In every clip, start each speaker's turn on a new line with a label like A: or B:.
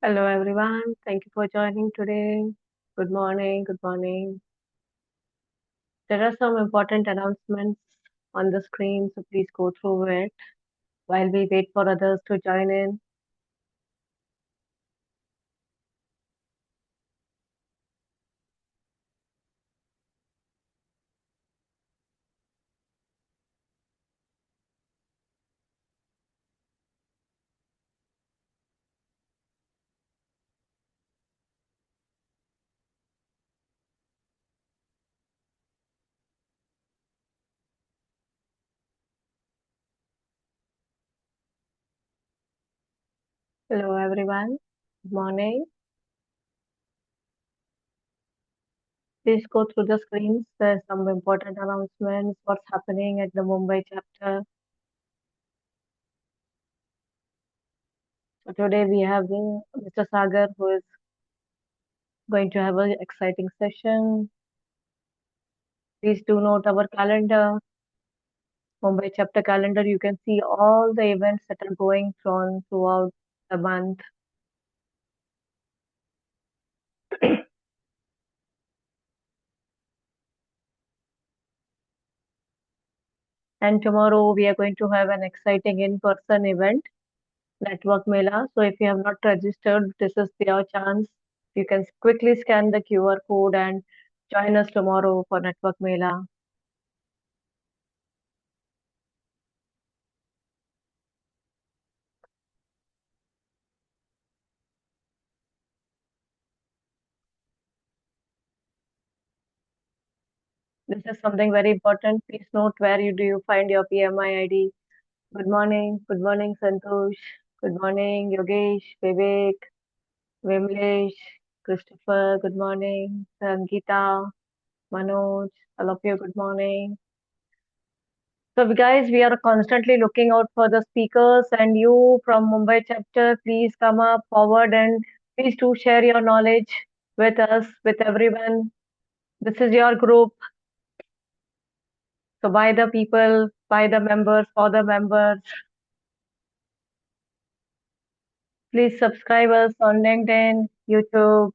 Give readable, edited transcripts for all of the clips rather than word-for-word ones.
A: Hello everyone. Thank you for joining today. Good morning. Good morning. There are some important announcements on the screen, so please go through it while we wait for others to join in. Hello everyone. Good morning. Please go through the screens. There's some important announcements, what's happening at the Mumbai chapter. So today we have Mr. Sagar who is going to have an exciting session. Please do note our calendar. Mumbai chapter calendar, you can see all the events that are going on throughout the month. And tomorrow we are going to have an exciting in-person event, Network Mela. So if you have not registered, this is your chance. You can quickly scan the QR code and join us tomorrow for Network Mela. This is something very important. Please note where do you find your PMI ID. Good morning. Good morning, Santosh. Good morning, Yogesh, Vivek, Vimlesh, Christopher. Good morning, Sangeeta, Manoj. All of you, good morning. So, guys, we are constantly looking out for the speakers, and you from Mumbai chapter, please come up forward and please do share your knowledge with us, with everyone. This is your group. So, by the people, by the members, for the members, please subscribe us on LinkedIn, YouTube.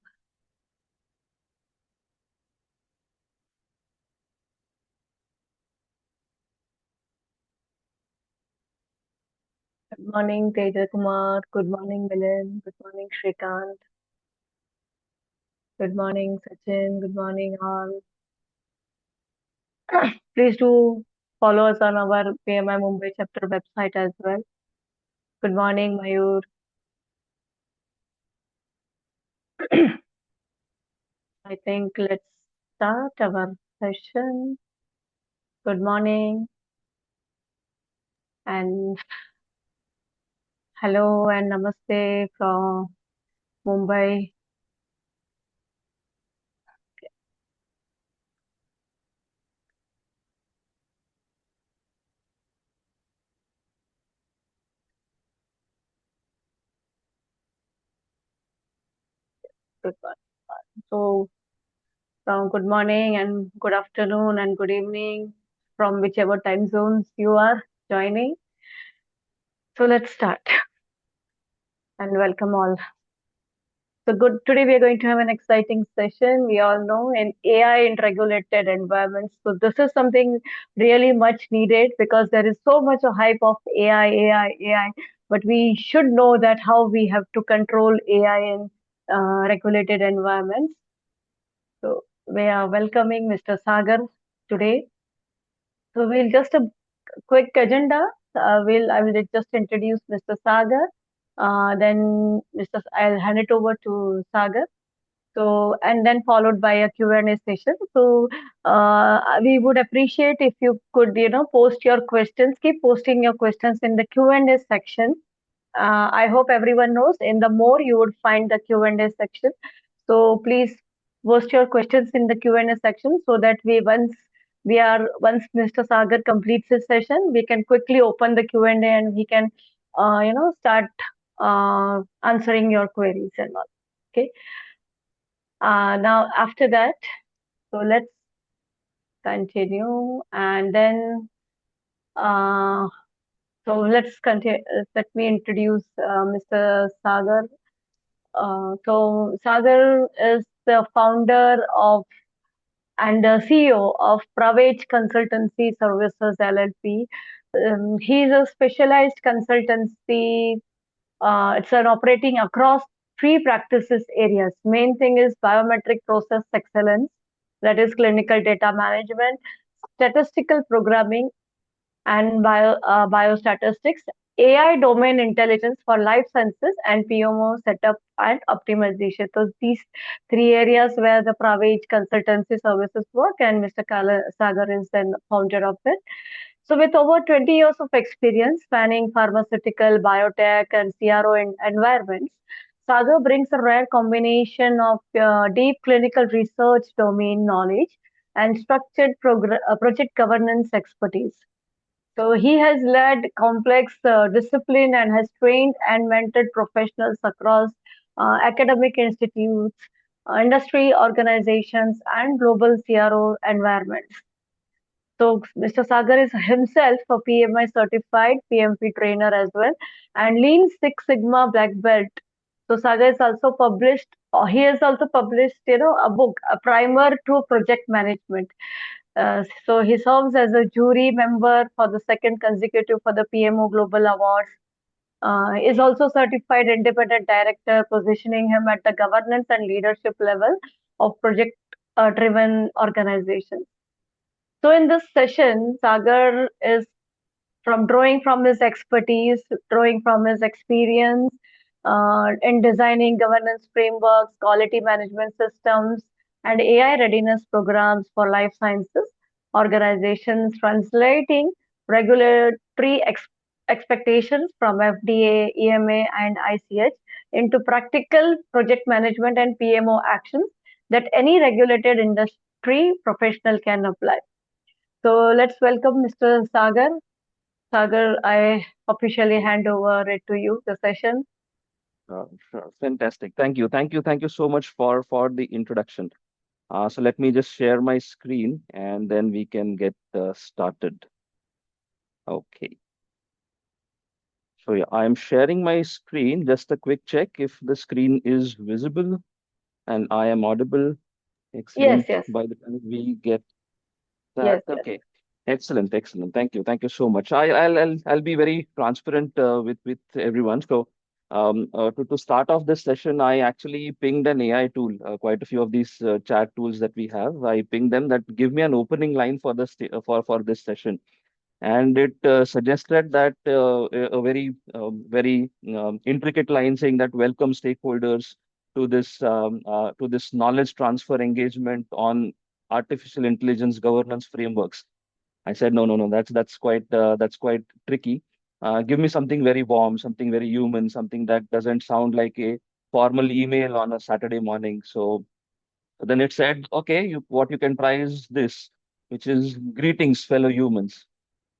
A: Good morning, Teja Kumar. Good morning, Milan. Good morning, Shrikant. Good morning, Sachin. Good morning, all. Please do follow us on our PMI Mumbai chapter website as well. Good morning, Mayur. I think let's start our session. Good morning and hello and namaste from Mumbai. Good morning. So, good morning and good afternoon and good evening from whichever time zones you are joining. So, let's start and welcome all. So good. Today we are going to have an exciting session. We all know in AI in regulated environments. So this is something really much needed because there is so much a hype of AI, AI, AI. But we should know that how we have to control AI in regulated environments. So we are welcoming Mr. Sagar today. So we'll just a quick agenda. I will just introduce Mr. Sagar. Then I'll hand it over to Sagar. So, and then followed by a Q&A session. So, we would appreciate if you could, post your questions, keep posting your questions in the Q&A section. I hope everyone knows in the more you would find the Q&A section. So please post your questions in the Q&A section so that once Mr. Sagar completes his session, we can quickly open the Q&A and he can, start answering your queries and all. Okay. Now after that, so let's continue and then uh, so let's continue. Let me introduce Mr. Sagar. So Sagar is the founder of and CEO of Pravech Consultancy Services LLP. He is a specialized consultancy. It's an operating across three practices areas. Main thing is biometric process excellence, that is clinical data management, statistical programming, and biostatistics, AI domain intelligence for life sciences, and PMO setup and optimization. So these three areas where the Pravej consultancy services work, and Mr. Sagar is then founder of it. So with over 20 years of experience spanning pharmaceutical, biotech, and CRO environments, Sagar brings a rare combination of deep clinical research domain knowledge and structured project governance expertise. So he has led complex discipline and has trained and mentored professionals across academic institutes, industry organizations, and global CRO environments. So Mr. Sagar is himself a PMI certified PMP trainer as well, and Lean Six Sigma Black Belt. So Sagar is also published. He has also published, a book, a primer to project management. So he serves as a jury member for the second consecutive for the PMO Global Awards. Is also certified independent director, positioning him at the governance and leadership level of project driven organizations. So in this session, Sagar is from drawing from his expertise, drawing from his experience in designing governance frameworks, quality management systems, and AI readiness programs for life sciences organizations, translating regulatory expectations from FDA, EMA, and ICH into practical project management and PMO actions that any regulated industry professional can apply. So let's welcome Mr. Sagar. Sagar, I officially hand over it to you, the session.
B: Sure. Fantastic. Thank you. Thank you. Thank you so much for the introduction. So let me just share my screen and then we can get started. Okay. So yeah, I'm sharing my screen. Just a quick check if the screen is visible and I am audible.
A: Yes,
B: Excellent.
A: yes,
B: By the time we get that,
A: yes, yes.
B: okay. Excellent, excellent. Thank you. Thank you so much. I'll be very transparent with everyone. So to start off this session, I actually pinged an AI tool, quite a few of these chat tools that we have. I pinged them that give me an opening line for for this session, and it suggested that a very very intricate line saying that welcome stakeholders to this knowledge transfer engagement on artificial intelligence governance frameworks. I said, no, no, no, that's quite tricky. Give me something very warm, something very human, something that doesn't sound like a formal email on a Saturday morning. So then it said, okay, what you can try is this, which is greetings, fellow humans.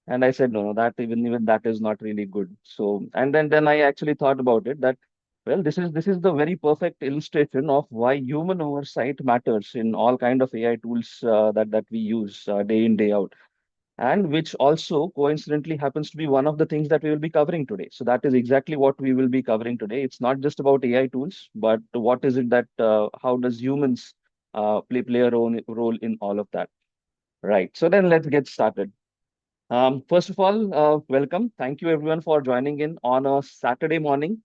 B: And I said, no, no, that even that is not really good. So, and then I actually thought about it that, well, this is the very perfect illustration of why human oversight matters in all kind of AI tools that we use day in day out, and which also coincidentally happens to be one of the things that we will be covering today. So that is exactly what we will be covering today. It's not just about AI tools, but what is it that how does humans play a role in all of that? Right. So then let's get started. First of all, welcome. Thank you everyone for joining in on a Saturday morning.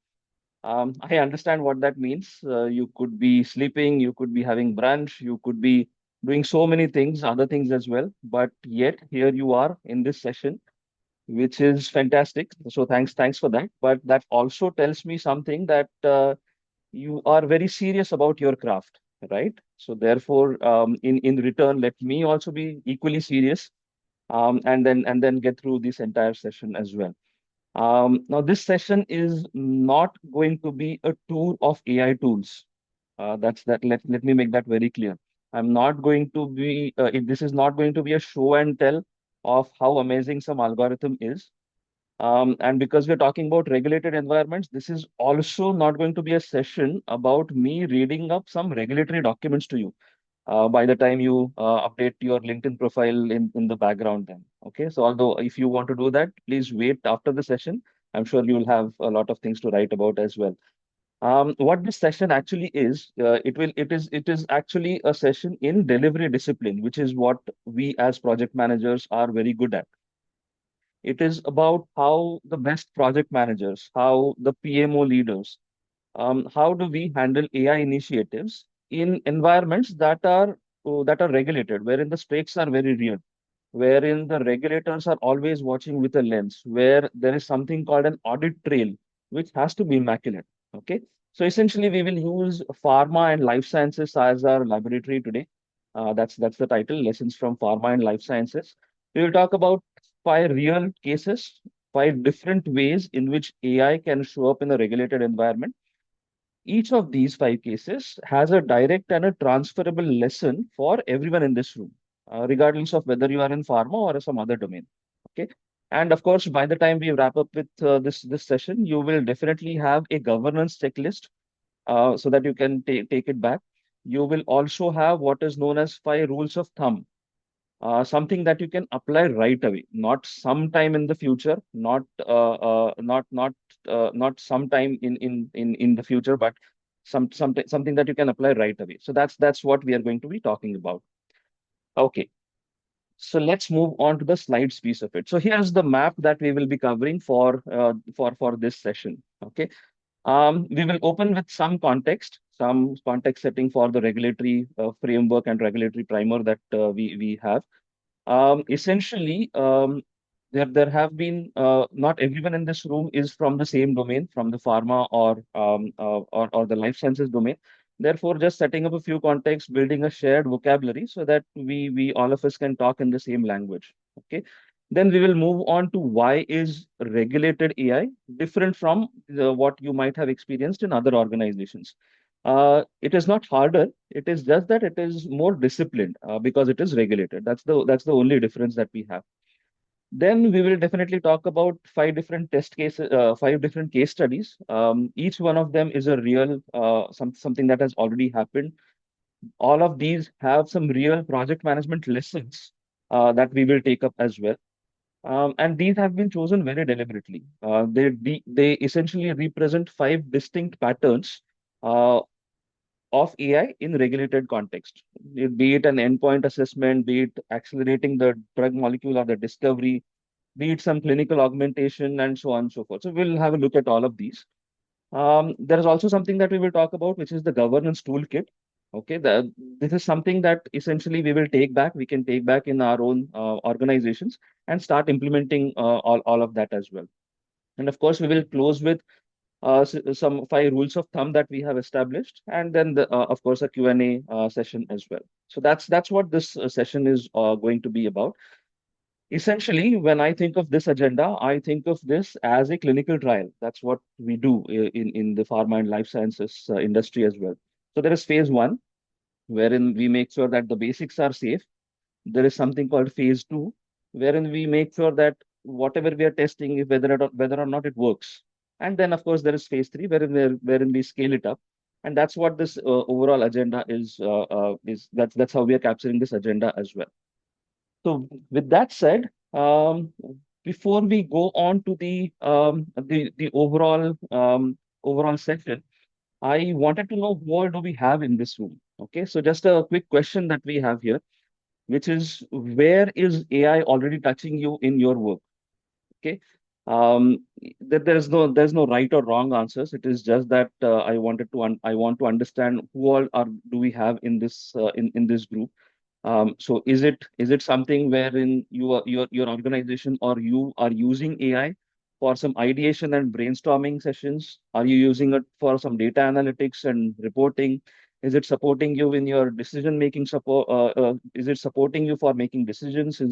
B: I understand what that means. You could be sleeping, you could be having brunch, you could be doing so many things, other things as well. But yet here you are in this session, which is fantastic. So thanks for that. But that also tells me something that you are very serious about your craft, right? So therefore, in return, let me also be equally serious, and then get through this entire session as well. Now, this session is not going to be a tour of AI tools. That's that. Let me make that very clear. I'm not going to be. This is not going to be a show and tell of how amazing some algorithm is. And because we're talking about regulated environments, this is also not going to be a session about me reading up some regulatory documents to you by the time you update your LinkedIn profile in the background then. Okay, so although if you want to do that, please wait after the session. I'm sure you will have a lot of things to write about as well. What this session actually is, it is actually a session in delivery discipline, which is what we as project managers are very good at. It is about how the best project managers, how the PMO leaders, how do we handle AI initiatives in environments that are regulated, wherein the stakes are very real, wherein the regulators are always watching with a lens, where there is something called an audit trail, which has to be immaculate. Okay. So essentially, we will use pharma and life sciences as our laboratory today. That's the title, Lessons from Pharma and Life Sciences. We will talk about five real cases, five different ways in which AI can show up in a regulated environment. Each of these five cases has a direct and a transferable lesson for everyone in this room, regardless of whether you are in pharma or some other domain. Okay. And of course, by the time we wrap up with this session, you will definitely have a governance checklist so that you can take it back. You will also have what is known as five rules of thumb, something that you can apply right away, not sometime in the future, not sometime in the future, but something that you can apply right away. So that's what we are going to be talking about. Okay, so let's move on to the slides piece of it. So here's the map that we will be covering for this session. Okay, we will open with some context setting for the regulatory framework and regulatory primer that we have. Essentially, there have been not everyone in this room is from the same domain, from the pharma or the life sciences domain. Therefore, just setting up a few contexts, building a shared vocabulary so that we all of us can talk in the same language. Okay. Then we will move on to why is regulated AI different from what you might have experienced in other organizations. It is not harder. It is just that it is more disciplined because it is regulated. That's the only difference that we have. Then we will definitely talk about five different test cases, five different case studies. Each one of them is a real something that has already happened. All of these have some real project management lessons that we will take up as well. And these have been chosen very deliberately. They essentially represent five distinct patterns uh, of AI in regulated context, be it an endpoint assessment, be it accelerating the drug molecule or the discovery, be it some clinical augmentation, and so on and so forth. So we'll have a look at all of these. There is also something that we will talk about, which is the governance toolkit. Okay, this is something that essentially we will take back. We can take back in our own organizations and start implementing all of that as well. And of course, we will close with some five rules of thumb that we have established, and then of course a Q&A session as well. So that's what this session is going to be about. Essentially, when I think of this agenda, I think of this as a clinical trial. That's what we do in the pharma and life sciences industry as well. So there is phase one, wherein we make sure that the basics are safe. There is something called phase two, wherein we make sure that whatever we are testing, if whether or not it works. And then, of course, there is phase three, wherein we scale it up. And that's what this overall agenda is. That's how we are capturing this agenda as well. So, with that said, before we go on to the overall section, I wanted to know who all do we have in this room. Okay, so just a quick question that we have here, which is where is AI already touching you in your work? Okay. There's no right or wrong answers. It is just that I want to understand who all are do we have in this group. So is it something wherein your organization or you are using AI for some ideation and brainstorming sessions? Are you using it for some data analytics and reporting? Is it supporting you in your decision making support? Is it supporting you for making decisions?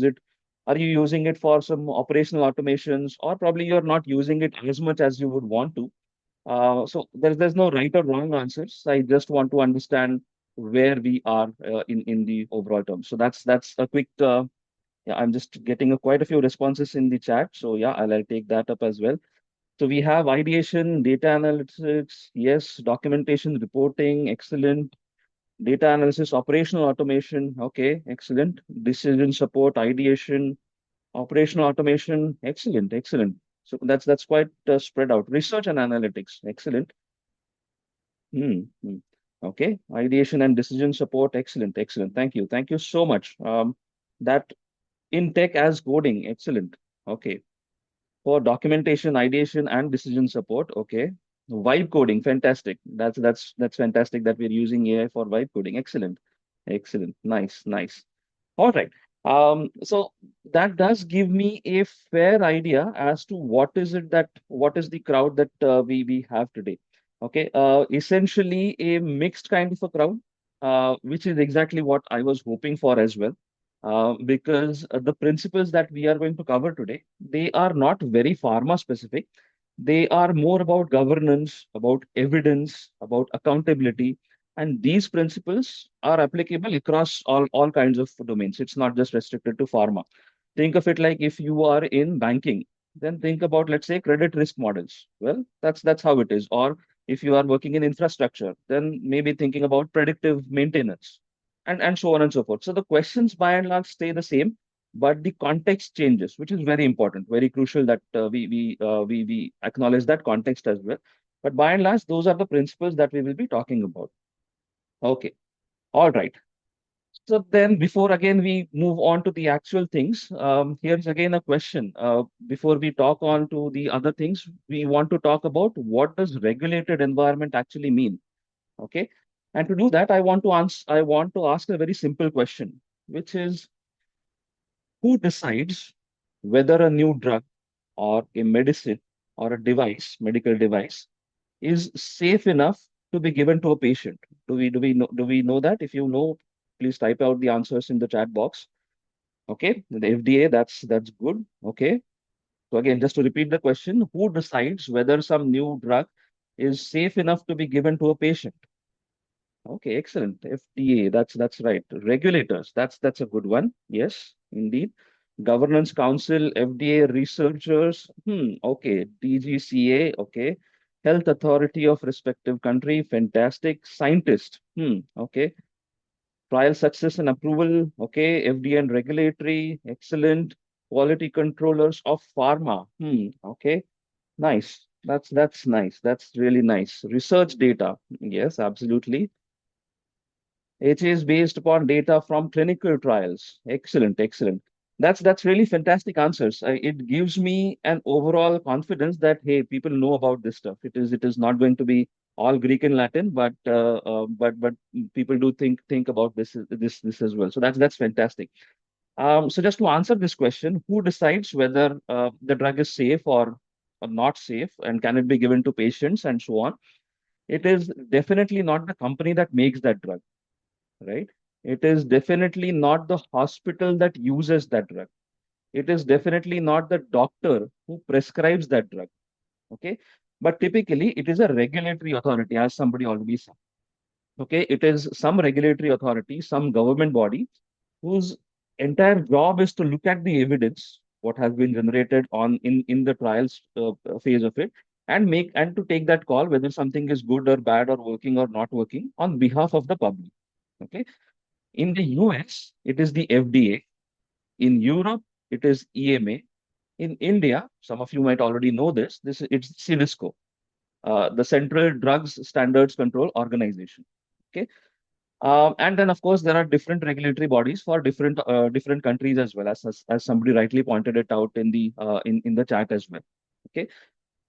B: Are you using it for some operational automations, or probably you're not using it as much as you would want to? So there's no right or wrong answers. I just want to understand where we are in the overall terms. So that's a quick. Yeah, I'm just getting quite a few responses in the chat. So yeah, I'll take that up as well. So we have ideation, data analytics, yes, documentation, reporting, excellent. Data analysis, operational automation, okay, excellent. Decision support, ideation, operational automation, excellent, excellent. So that's quite spread out. Research and analytics, excellent. Hmm. Hmm. Okay. Ideation and decision support. Excellent. Excellent. Thank you. Thank you so much. That in tech as coding. Excellent. Okay. For documentation, ideation, and decision support. Okay. Vibe coding. Fantastic. That's fantastic that we're using AI for vibe coding. Excellent. Excellent. Nice. Nice. All right. So that does give me a fair idea as to what is the crowd that we have today. Okay. Essentially a mixed kind of a crowd, which is exactly what I was hoping for as well. Because the principles that we are going to cover today, they are not very pharma specific. They are more about governance, about evidence, about accountability, and these principles are applicable across all kinds of domains. It's not just restricted to pharma. Think of it like if you are in banking, then think about, let's say, credit risk models. Well, that's how it is. Or if you are working in infrastructure, then maybe thinking about predictive maintenance and so on and so forth. So the questions by and large stay the same, but the context changes, which is very important, very crucial that we acknowledge that context as well. But by and large, those are the principles that we will be talking about. Okay. All right. So then, before again we move on to the actual things, here's again a question. Before we talk on to the other things, we want to talk about what does regulated environment actually mean? Okay. And to do that, I want to ask a very simple question, which is who decides whether a new drug or a medicine or a device, medical device, is safe enough to be given to a patient? Do we know that? If you know, please type out the answers in the chat box. Okay, the FDA, that's good. Okay. So again, just to repeat the question, who decides whether some new drug is safe enough to be given to a patient? Okay, excellent. FDA, that's right. Regulators, that's a good one. Yes, indeed. Governance Council, FDA, researchers. Okay. DGCA, okay. Health Authority of respective country, fantastic. Scientist, okay. Trial success and approval, okay. FDA and regulatory, excellent. Quality controllers of pharma, okay. Nice. That's nice. That's really nice. Research data, yes, absolutely. It is based upon data from clinical trials. Excellent, excellent. That's really fantastic answers. It gives me an overall confidence that hey, people know about this stuff. It is not going to be all Greek and Latin, but people do think about this as well. So that's fantastic. So just to answer this question, who decides whether the drug is safe or not safe, and can it be given to patients and so on? It is definitely not the company that makes that drug, right? It is definitely not the hospital that uses that drug. It is definitely not the doctor who prescribes that drug. Okay. But typically, it is a regulatory authority, as somebody already said. Okay. It is some regulatory authority, some government body whose entire job is to look at the evidence, what has been generated in the trials phase of it, and to take that call whether something is good or bad or working or not working on behalf of the public. Okay. In the US, it is the FDA. In Europe, it is EMA. In India, some of you might already know this. It's CIDSCO, the Central Drugs Standards Control Organization. Okay, and then of course there are different regulatory bodies for different countries as well, as somebody rightly pointed it out in the chat as well. Okay,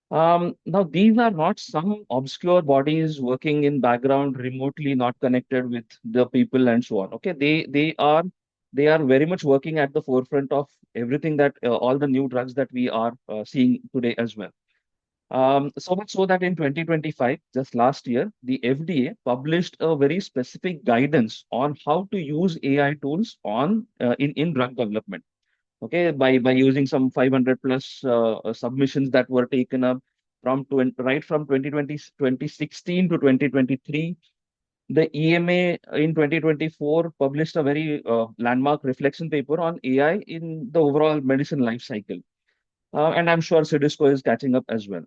B: now, these are not some obscure bodies working in background, remotely not connected with the people and so on. Okay, they are very much working at the forefront of everything that all the new drugs that we are seeing today as well. So much so that in 2025, just last year, the FDA published a very specific guidance on how to use AI tools in drug development. Okay, by using some 500 plus submissions that were taken up right from 2016 to 2023. The EMA in 2024 published a very landmark reflection paper on AI in the overall medicine life cycle. And I'm sure CIDSCO is catching up as well.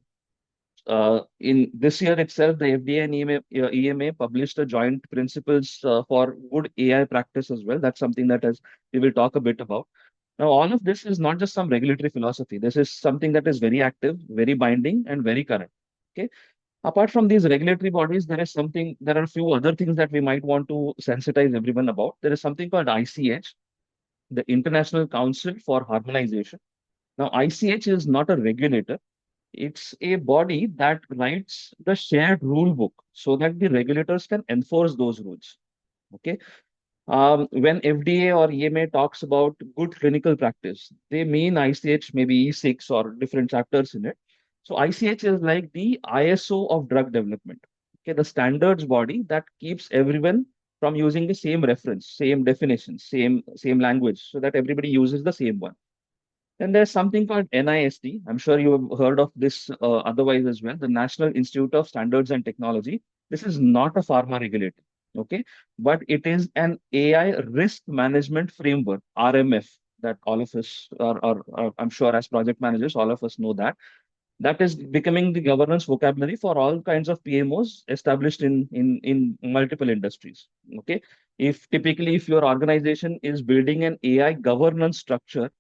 B: In this year itself, the FDA and EMA published a joint principles for good AI practice as well. That's something that as we will talk a bit about. Now, all of this is not just some regulatory philosophy. This is something that is very active, very binding, and very current. Okay. Apart from these regulatory bodies, there are a few other things that we might want to sensitize everyone about. There is something called ICH, the International Council for Harmonization. Now, ICH is not a regulator. It's a body that writes the shared rule book so that the regulators can enforce those rules. Okay. When FDA or EMA talks about good clinical practice, they mean ICH, maybe E6 or different chapters in it. So ICH is like the ISO of drug development. Okay, the standards body that keeps everyone from using the same reference, same definition, same language, so that everybody uses the same one. Then there's something called NIST. I'm sure you have heard of this otherwise as well, the National Institute of Standards and Technology. This is not a pharma regulator, okay? But it is an AI risk management framework, RMF, that all of us are, I'm sure as project managers, all of us know that. That is becoming the governance vocabulary for all kinds of PMOs established in multiple industries, okay? If your organization is building an AI governance structure,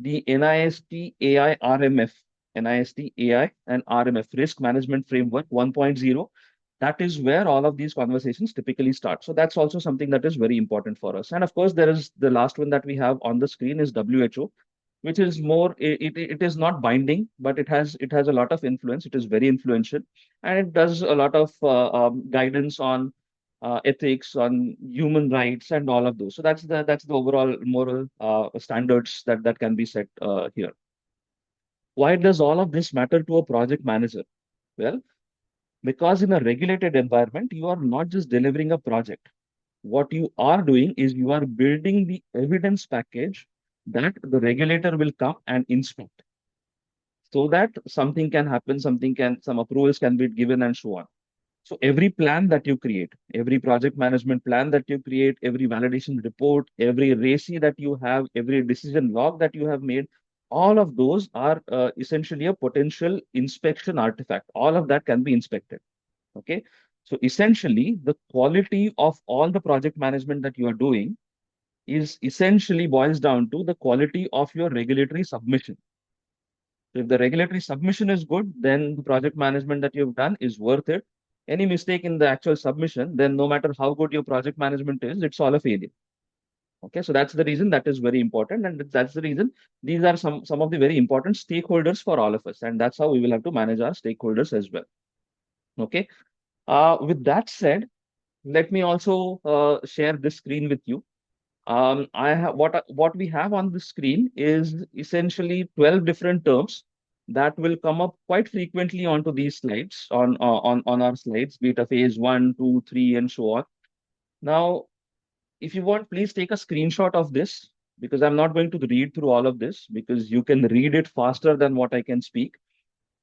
B: the NIST AI RMF, NIST AI and RMF, Risk Management Framework 1.0, that is where all of these conversations typically start. So that's also something that is very important for us. And of course, there is the last one that we have on the screen is WHO, which is more, it is not binding, but it has a lot of influence. It is very influential, and it does a lot of guidance on ethics, on human rights, and all of those. So that's the overall moral standards that can be set here. Why does all of this matter to a project manager? Well, because in a regulated environment, you are not just delivering a project. What you are doing is you are building the evidence package that the regulator will come and inspect, so that something can happen, some approvals can be given, and so on. So every plan that you create, every project management plan that you create, every validation report, every RACI that you have, every decision log that you have made, all of those are essentially a potential inspection artifact. All of that can be inspected. Okay. So essentially, the quality of all the project management that you are doing is essentially boils down to the quality of your regulatory submission. So if the regulatory submission is good, then the project management that you've done is worth it. Any mistake in the actual submission, then no matter how good your project management is, it's all a failure. Okay, so that's the reason that is very important, and that's the reason these are some of the very important stakeholders for all of us, and that's how we will have to manage our stakeholders as well. Okay, with that said, let me also share this screen with you. I have what we have on the screen is essentially 12 different terms that will come up quite frequently onto these slides on our slides, be it a phase one, two, three, and so on. Now, if you want, please take a screenshot of this because I'm not going to read through all of this because you can read it faster than what I can speak.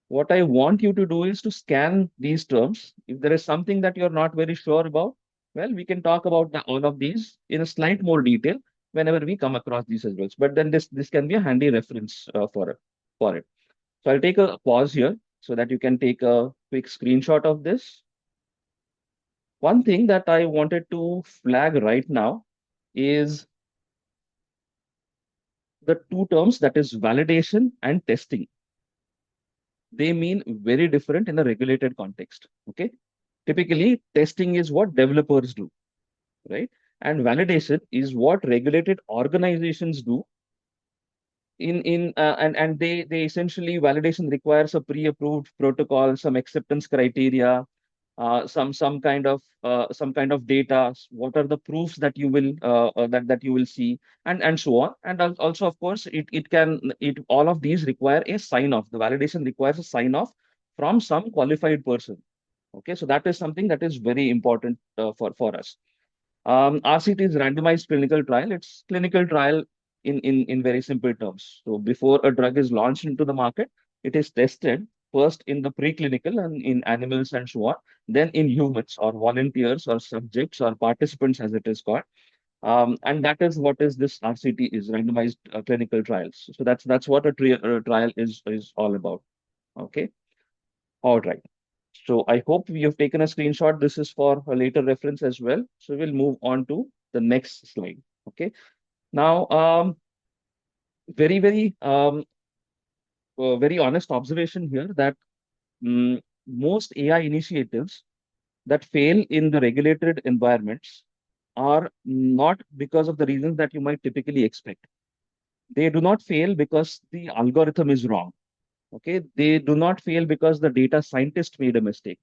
B: What I want you to do is to scan these terms. If there is something that you're not very sure about, well, we can talk about all of these in a slight more detail whenever we come across these as well. But then this can be a handy reference for it. So I'll take a pause here so that you can take a quick screenshot of this. One thing that I wanted to flag right now is the two terms, that is validation and testing. They mean very different in a regulated context. Okay. Typically, testing is what developers do, right? And validation is what regulated organizations do. And they essentially, validation requires a pre-approved protocol, some acceptance criteria, some kind of data. What are the proofs that you will that you will see, and so on. And also, of course, it all of these require a sign off. The validation requires a sign off from some qualified person. Okay, so that is something that is very important for us. RCT is randomized clinical trial. It's clinical trial in very simple terms. So before a drug is launched into the market, it is tested first in the preclinical and in animals and so on, then in humans or volunteers or subjects or participants as it is called. And that is what is this RCT is, randomized clinical trials. So that's what a trial is all about. Okay. All right. So I hope you've taken a screenshot. This is for a later reference as well. So we'll move on to the next slide. Okay. Now, very, very, very honest observation here that most AI initiatives that fail in the regulated environments are not because of the reasons that you might typically expect. They do not fail because the algorithm is wrong. Okay. They do not fail because the data scientist made a mistake.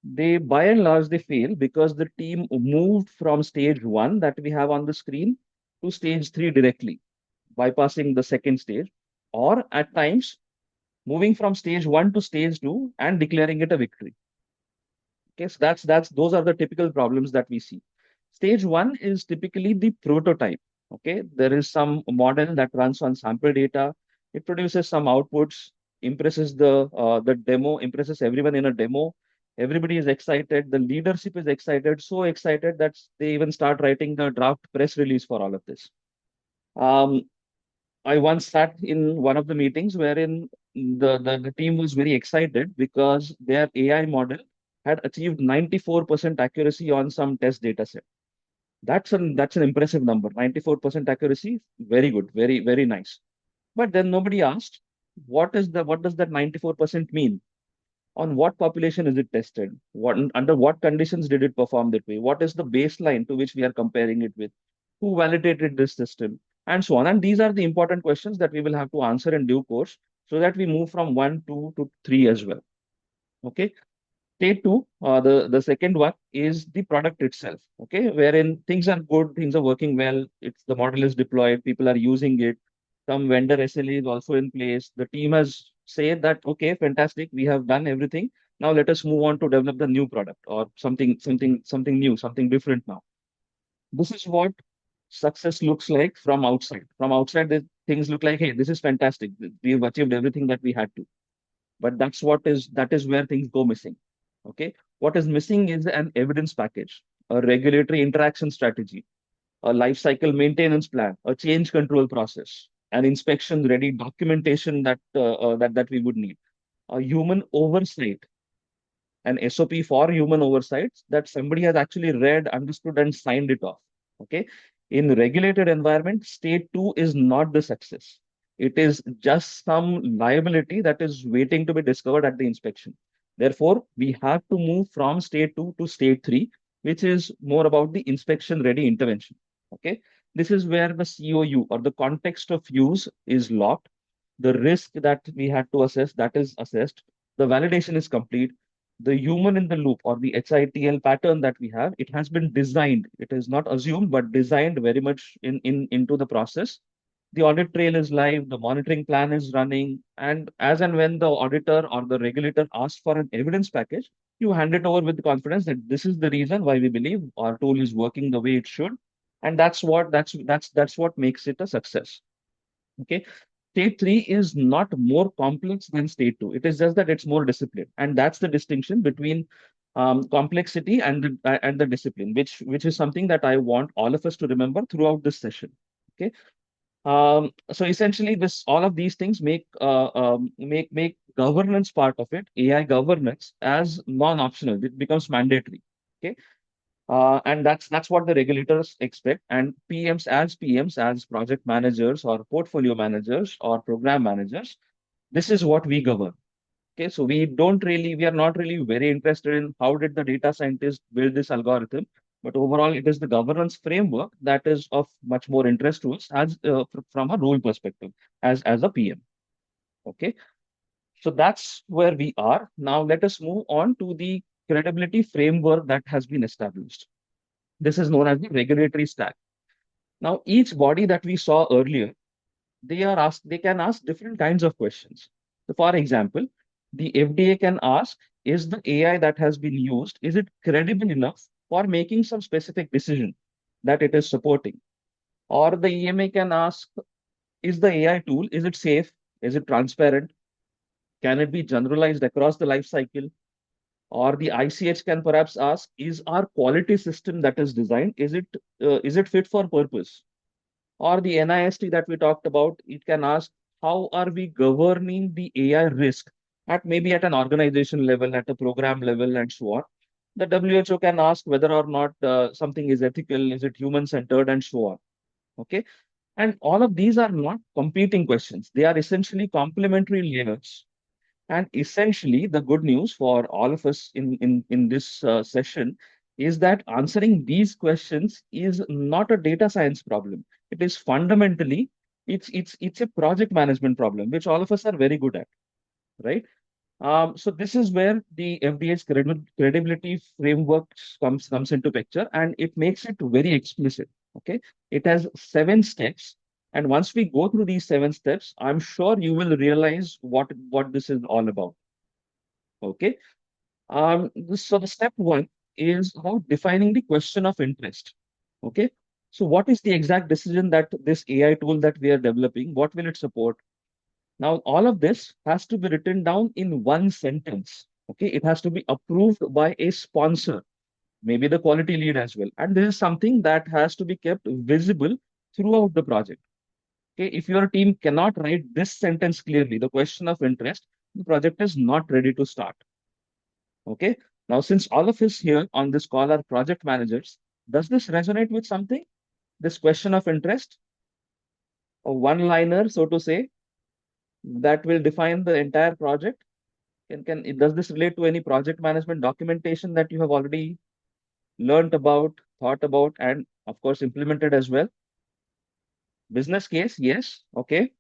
B: They, by and large, they fail because the team moved from stage one that we have on the screen to stage three directly, bypassing the second stage, or at times moving from stage one to stage two and declaring it a victory. Okay, so that's those are the typical problems that we see. Stage one is typically the prototype. Okay, there is some model that runs on sample data. It produces some outputs, impresses the demo, impresses everyone in a demo. Everybody is excited. The leadership is excited, so excited that they even start writing the draft press release for all of this. Um, I once sat in one of the meetings wherein the team was very excited because their AI model had achieved 94% accuracy on some test data set. That's an impressive number. 94% accuracy, very good, very nice. But then nobody asked, what does that 94% mean? On what population is it tested? Under what conditions did it perform that way? What is the baseline to which we are comparing it with? Who validated this system? And so on. And these are the important questions that we will have to answer in due course so that we move from one, two to three as well. Okay. Stage two, the second one is the product itself. Okay, wherein things are good, things are working well. It's the model is deployed, people are using it. Some vendor SLA is also in place. The team has said that okay, fantastic, we have done everything. Now let us move on to develop the new product or something new, something different now. This is what success looks like from outside. From outside, things look like, hey, this is fantastic. We've achieved everything that we had to. But that is where things go missing. Okay, what is missing is an evidence package, a regulatory interaction strategy, a life cycle maintenance plan, a change control process, an inspection ready documentation that we would need, a human oversight, an SOP for human oversights that somebody has actually read, understood, and signed it off. Okay. In regulated environment, state two is not the success. It is just some liability that is waiting to be discovered at the inspection. Therefore, we have to move from state two to state three, which is more about the inspection ready intervention. Okay. This is where the COU or the context of use is locked. The risk that we had to assess, that is assessed. The validation is complete. The human in the loop or the HITL pattern that we have, it has been designed. It is not assumed, but designed very much into the process. The audit trail is live, the monitoring plan is running, and as and when the auditor or the regulator asks for an evidence package, you hand it over with confidence that this is the reason why we believe our tool is working the way it should, and that's what makes it a success. Okay. State three is not more complex than state two. It is just that it's more disciplined, and that's the distinction between complexity and the discipline, which is something that I want all of us to remember throughout this session. Okay. So essentially, this all of these things make governance part of it, AI governance, as non-optional. It becomes mandatory. Okay. And that's what the regulators expect. And PMs, as project managers or portfolio managers or program managers, this is what we govern. Okay, so we are not really very interested in how did the data scientist build this algorithm, but overall, it is the governance framework that is of much more interest to us as from a role perspective as a PM. Okay, so that's where we are now. Let us move on to the credibility framework that has been established. This is known as the regulatory stack. Now, each body that we saw earlier, they can ask different kinds of questions. So, for example, the FDA can ask, is the AI that has been used, is it credible enough for making some specific decision that it is supporting? Or the EMA can ask, is the AI tool, is it safe? Is it transparent? Can it be generalized across the life cycle? Or the ICH can perhaps ask, is our quality system that is designed, is it fit for purpose? Or the NIST that we talked about, it can ask, how are we governing the AI risk at maybe at an organization level, at a program level, and so on. The WHO can ask whether or not something is ethical, is it human centered, and so on. Okay. And all of these are not competing questions. They are essentially complementary layers And essentially, the good news for all of us in this session is that answering these questions is not a data science problem. It is fundamentally it's a project management problem, which all of us are very good at, right? So this is where the FDA's credibility framework comes into picture, and it makes it very explicit. Okay, it has 7 steps, and once we go through these 7 steps, I'm sure you will realize what this is all about. Okay, so the step one is about defining the question of interest. Okay, so what is the exact decision that this AI tool that we are developing? What will it support? Now, all of this has to be written down in one sentence. Okay, it has to be approved by a sponsor, maybe the quality lead as well. And this is something that has to be kept visible throughout the project. Okay, if your team cannot write this sentence clearly, the question of interest, the project is not ready to start. Okay, now since all of us here on this call are project managers, does this resonate with something? This question of interest, a one liner, so to say, that will define the entire project? Does this relate to any project management documentation that you have already learned about, thought about, and of course implemented as well? Business case, yes. Okay.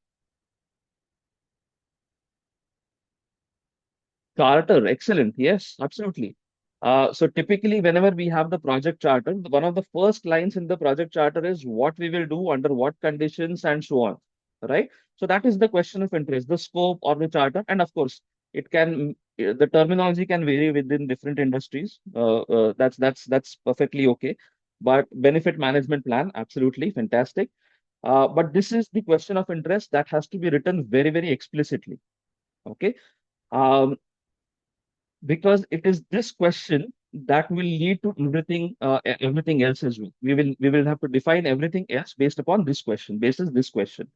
B: Charter, excellent. Yes, absolutely. So typically, whenever we have the project charter, one of the first lines in the project charter is what we will do under what conditions and so on, right? So that is the question of interest, the scope of the charter, and of course, the terminology can vary within different industries. That's perfectly okay. But benefit management plan, absolutely fantastic. But this is the question of interest that has to be written very, very explicitly. Okay. Um, because it is this question that will lead to everything else as well. We will have to define everything else based upon this question, basis this question.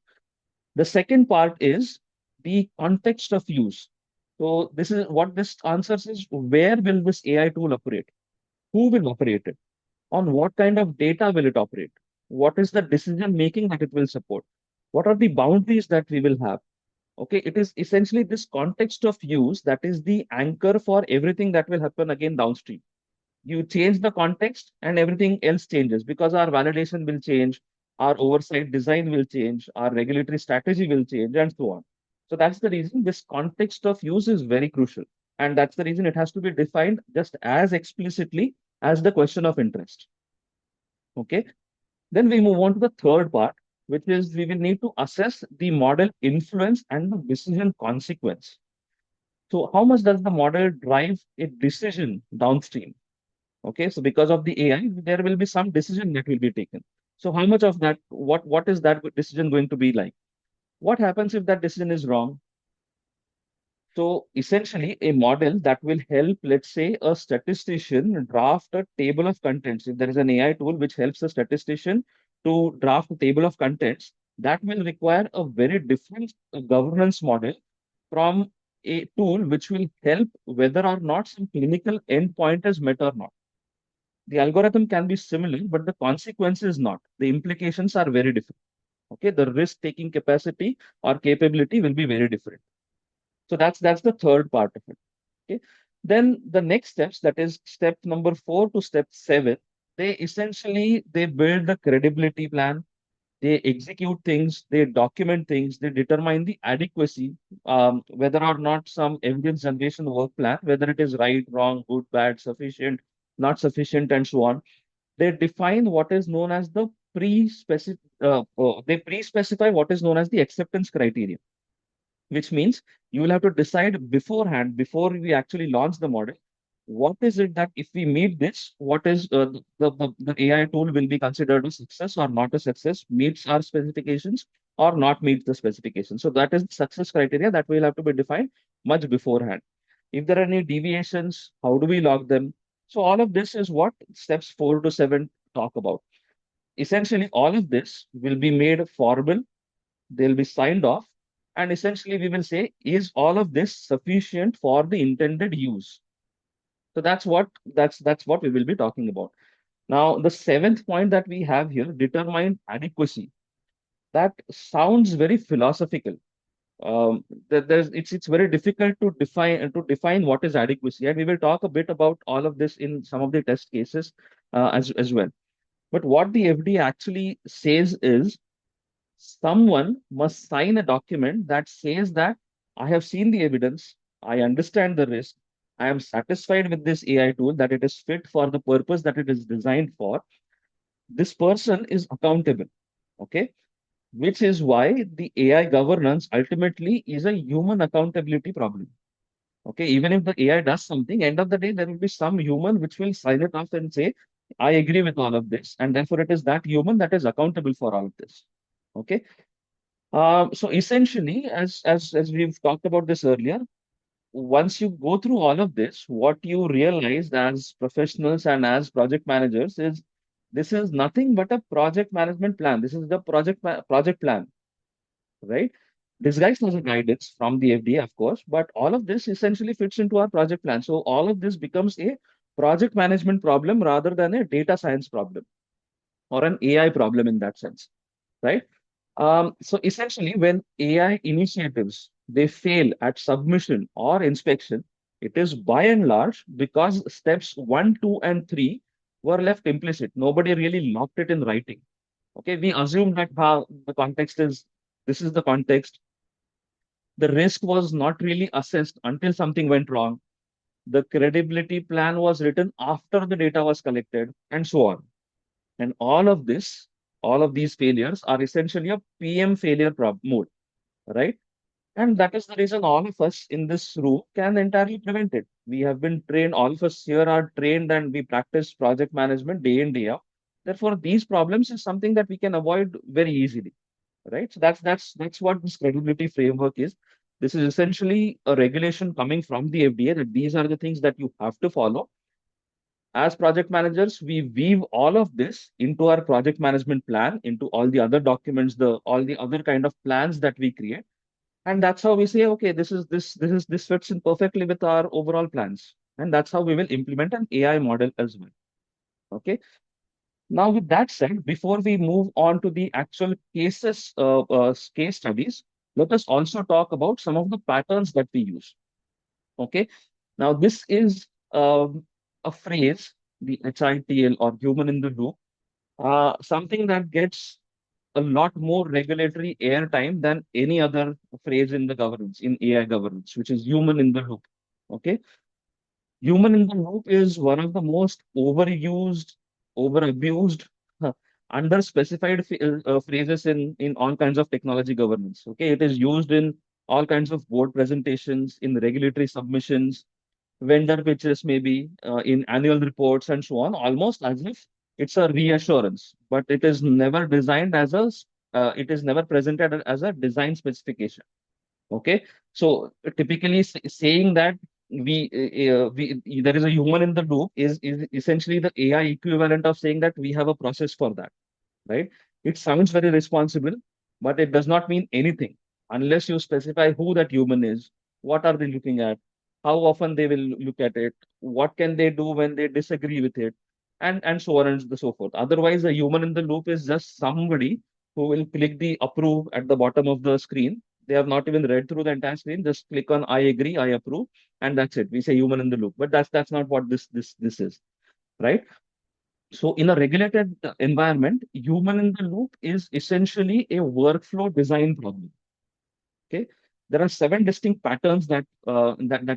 B: The second part is the context of use. So this is what this answers is: where will this AI tool operate? Who will operate it? On what kind of data will it operate? What is the decision making that it will support? What are the boundaries that we will have? Okay, it is essentially this context of use that is the anchor for everything that will happen again downstream. You change the context and everything else changes because our validation will change, our oversight design will change, our regulatory strategy will change, and so on. So that's the reason this context of use is very crucial. And that's the reason it has to be defined just as explicitly as the question of interest. Okay. Then we move on to the third part, which is we will need to assess the model influence and the decision consequence. So how much does the model drive a decision downstream? Okay, so because of the AI, there will be some decision that will be taken. So how much of that, what is that decision going to be like? What happens if that decision is wrong? So essentially, a model that will help, let's say, a statistician draft a table of contents. If there is an AI tool which helps a statistician to draft a table of contents, that will require a very different governance model from a tool which will help whether or not some clinical endpoint is met or not. The algorithm can be similar, but the consequence is not. The implications are very different. Okay, the risk-taking capacity or capability will be very different. So that's the third part of it. Okay. Then the next steps, that is step number 4 to step 7, they build the credibility plan, they execute things, they document things, they determine the adequacy, whether or not some evidence generation work plan, whether it is right, wrong, good, bad, sufficient, not sufficient, and so on. They define what is known as the they pre-specify what is known as the acceptance criteria, which means you will have to decide beforehand, before we actually launch the model, what is it that if we meet this, what is the AI tool will be considered a success or not a success, meets our specifications or not meets the specifications. So that is the success criteria that will have to be defined much beforehand. If there are any deviations, how do we log them? So all of this is what steps 4 to 7 talk about. Essentially, all of this will be made formal, they'll be signed off, and essentially we will say, is all of this sufficient for the intended use? So that's what we will be talking about. Now, the seventh point that we have here, determine adequacy. That sounds very philosophical. it's very difficult to define what is adequacy, and we will talk a bit about all of this in some of the test cases as well. But what the FDA actually says is someone must sign a document that says that I have seen the evidence, I understand the risk, I am satisfied with this AI tool that it is fit for the purpose that it is designed for. This person is accountable. Okay, which is why the AI governance ultimately is a human accountability problem. Okay, even if the AI does something, end of the day, there will be some human which will sign it off and say, I agree with all of this. And therefore, it is that human that is accountable for all of this. Okay. So essentially, as we've talked about this earlier, once you go through all of this, what you realize as professionals and as project managers is this is nothing but a project management plan. This is the project plan, right? Disguised as a guidance from the FDA, of course, but all of this essentially fits into our project plan. So all of this becomes a project management problem rather than a data science problem or an AI problem in that sense, right? So essentially, when AI initiatives they fail at submission or inspection, it is by and large because steps one, two, and three were left implicit. Nobody really locked it in writing. Okay, we assume that the context is this is the context. The risk was not really assessed until something went wrong. The credibility plan was written after the data was collected, and so on. And all of these failures are essentially a PM failure mode, right? And that is the reason all of us in this room can entirely prevent it. We have been trained, all of us here are trained and we practice project management day in, day out. Therefore, these problems is something that we can avoid very easily, right? So that's what this credibility framework is. This is essentially a regulation coming from the FDA that these are the things that you have to follow. As project managers, we weave all of this into our project management plan, into all the other documents, the all the other kind of plans that we create, and that's how we say, okay, this fits in perfectly with our overall plans, and that's how we will implement an AI model as well. Okay. Now, with that said, before we move on to the actual case studies, let us also talk about some of the patterns that we use. Okay. Now, this is a phrase, the HITL or human in the loop, something that gets a lot more regulatory airtime than any other phrase in the governance, in AI governance, which is human in the loop. Okay. Human in the loop is one of the most overused, overabused, under-specified phrases in all kinds of technology governance. Okay, it is used in all kinds of board presentations, in regulatory submissions, vendor pitches, maybe in annual reports and so on, almost as if it's a reassurance. But it is never designed as it is never presented as a design specification. Okay, so typically saying that we there is a human in the loop is essentially the AI equivalent of saying that we have a process for that, right? It sounds very responsible, but it does not mean anything unless you specify who that human is, what are they looking at, how often they will look at it, what can they do when they disagree with it, and so on and so forth. Otherwise, a human in the loop is just somebody who will click the approve at the bottom of the screen. They have not even read through the entire screen. Just click on I agree, I approve, and that's it. We say human in the loop, but that's not what this is, right? So in a regulated environment, human in the loop is essentially a workflow design problem. Okay, there are seven distinct patterns that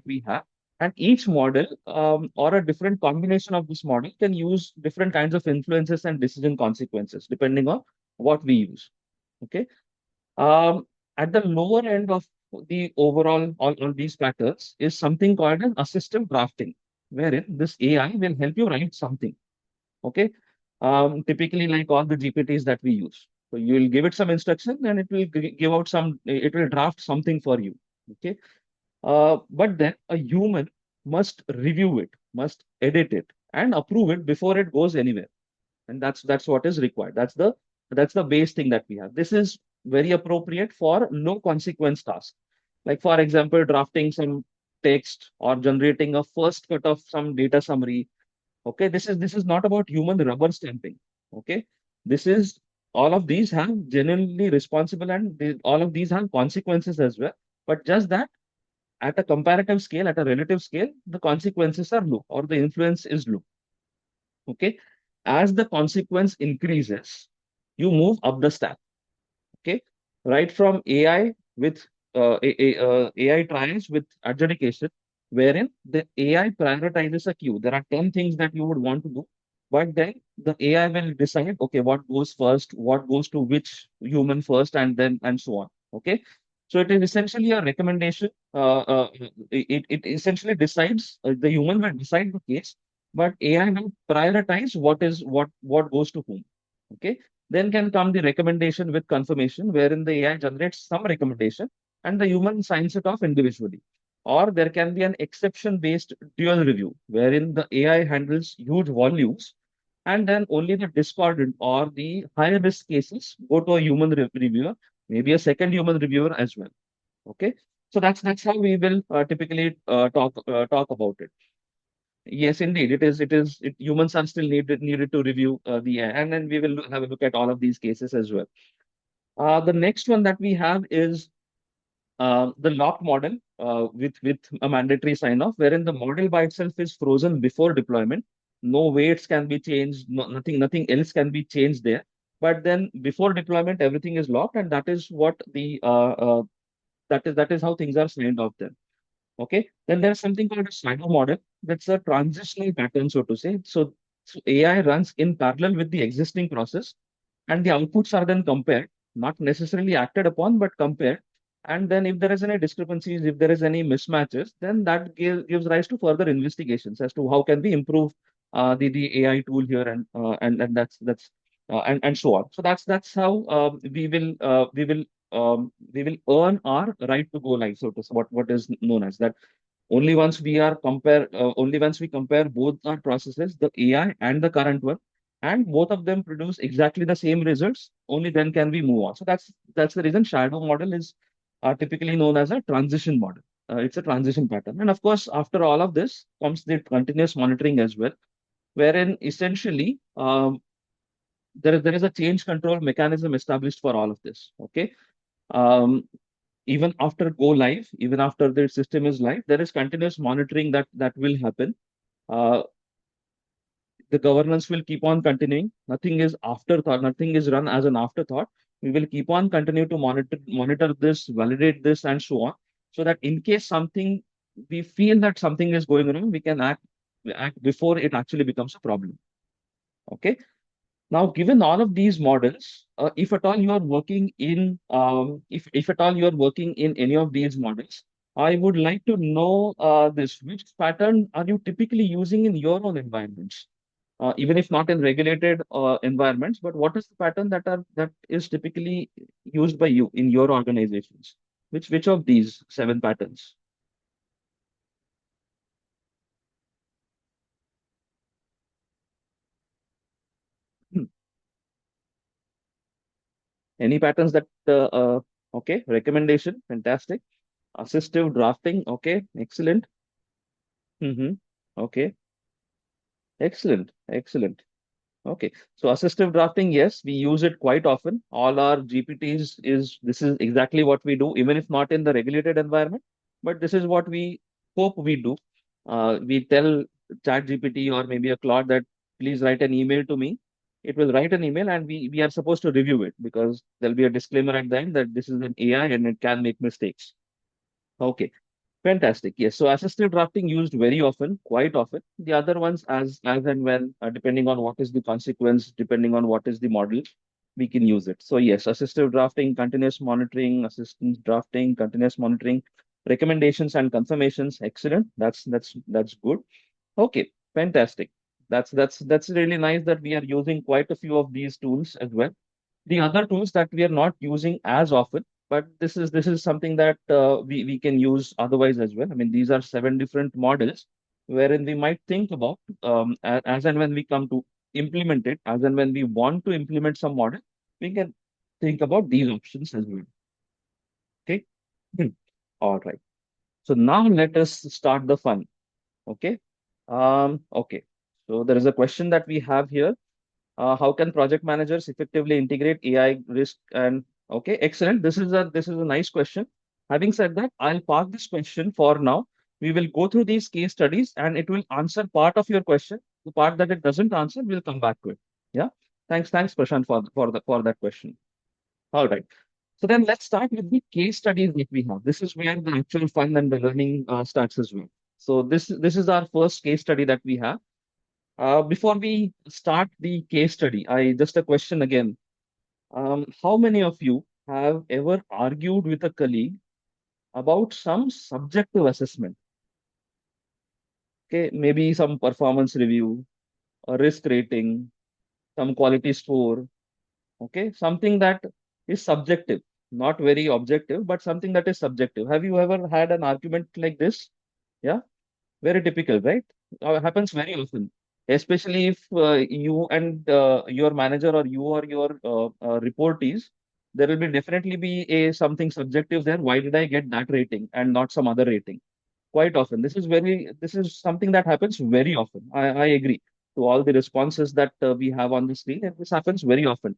B: we have, and each model or a different combination of this model can use different kinds of influences and decision consequences depending on what we use. Okay, um, at the lower end of the overall all these patterns is something called an assistive drafting, wherein this AI will help you write something. Okay. Typically, like all the GPTs that we use. So you will give it some instruction and it will give out it will draft something for you. Okay. But then a human must review it, must edit it, and approve it before it goes anywhere. And that's what is required. That's the base thing that we have. This is very appropriate for no consequence tasks. Like for example, drafting some text or generating a first cut of some data summary. Okay, this is not about human rubber stamping. Okay, this is All of these have genuinely responsible, and all of these have consequences as well. But just that at a comparative scale, at a relative scale, the consequences are low or the influence is low. Okay. As the consequence increases, you move up the stack. Okay. Right from AI with AI trials with adjudication, wherein the AI prioritizes a queue. There are 10 things that you would want to do, but then the AI will decide, okay, what goes first, what goes to which human first, and then and so on. Okay. So it is essentially a recommendation. It essentially decides, the human will decide the case, but AI will prioritize what goes to whom. Okay. Then can come the recommendation with confirmation, wherein the AI generates some recommendation and the human signs it off individually. Or there can be an exception based dual review, wherein the AI handles huge volumes and then only the discordant or the higher risk cases go to a human reviewer, maybe a second human reviewer as well. Okay. So that's how we will typically talk about it. Yes, indeed. Humans are still needed to review the AI, and then we will have a look at all of these cases as well. The next one that we have is the locked model with a mandatory sign off, wherein the model by itself is frozen before deployment. No weights can be changed. Nothing else can be changed there. But then before deployment, everything is locked, and that is what that is how things are signed off there. Okay. Then there's something called a shadow model. That's a transitional pattern, so to say. So AI runs in parallel with the existing process, and the outputs are then compared, not necessarily acted upon, but compared. And then if there is any discrepancies, if there is any mismatches, then that gives rise to further investigations as to how can we improve the AI tool here, and that's and so on. So that's how we will earn our right to go live. So to what is known as that. Only once we compare both our processes, the AI and the current one, and both of them produce exactly the same results, only then can we move on. So that's the reason shadow model is typically known as a transition model. It's a transition pattern. And of course, after all of this comes the continuous monitoring as well, wherein essentially there is a change control mechanism established for all of this. Okay. Um, Even after go live, even after the system is live, there is continuous monitoring that will happen. Uh, the governance will keep on continuing. Nothing is afterthought. Nothing is run as an afterthought. We will keep on continue to monitor this, validate this, and so on, so that in case something we feel that something is going wrong, we can act before it actually becomes a problem. Okay. Now, given all of these models, if at all you are working in, if at all you are working in any of these models, I would like to know this: which pattern are you typically using in your own environments, even if not in regulated environments? But what is the pattern that is typically used by you in your organizations? Which of these seven patterns? Hmm. Any patterns that? Okay, recommendation, fantastic. Assistive drafting, okay, excellent. Mm-hmm. Okay, excellent, excellent. Okay, so assistive drafting, yes, we use it quite often. All our GPTs is this is exactly what we do, even if not in the regulated environment, but this is what we hope we do. We tell Chat GPT or maybe a Claude that please write an email to me. It will write an email, and we are supposed to review it because there'll be a disclaimer at the end that this is an AI and it can make mistakes. Okay. Fantastic. Yes. So assistive drafting used very often, quite often. The other ones as and when, depending on what is the consequence, depending on what is the model, we can use it. So yes, assistive drafting, continuous monitoring, assistance drafting, continuous monitoring, recommendations and confirmations. Excellent. That's good. Okay. Fantastic. That's really nice that we are using quite a few of these tools as well. The other tools that we are not using as often, but this is something that we can use otherwise as well. I mean, these are seven different models wherein we might think about as and when we come to implement it, as and when we want to implement some model, we can think about these options as well. Okay. Hmm. All right. So now let us start the fun. Okay. Okay. So there is a question that we have here. How can project managers effectively integrate AI risk and okay, excellent. This is a nice question. Having said that, I'll park this question for now. We will go through these case studies and it will answer part of your question. The part that it doesn't answer, we'll come back to it. Yeah. Thanks, Prashant, for that question. All right. So then let's start with the case studies that we have. This is where the actual fun and the learning starts as well. So this is our first case study that we have. Before we start the case study, I just a question again. How many of you have ever argued with a colleague about some subjective assessment? Okay, maybe some performance review, a risk rating, some quality score. Okay, something that is subjective, not very objective, but something that is subjective. Have you ever had an argument like this? Yeah. Very typical, right? Happens very often, especially if you and your manager or you or your reportees, there will be definitely be a something subjective there. Why did I get that rating and not some other rating? Quite often. This is something that happens very often. I agree to all the responses that we have on the screen, and this happens very often.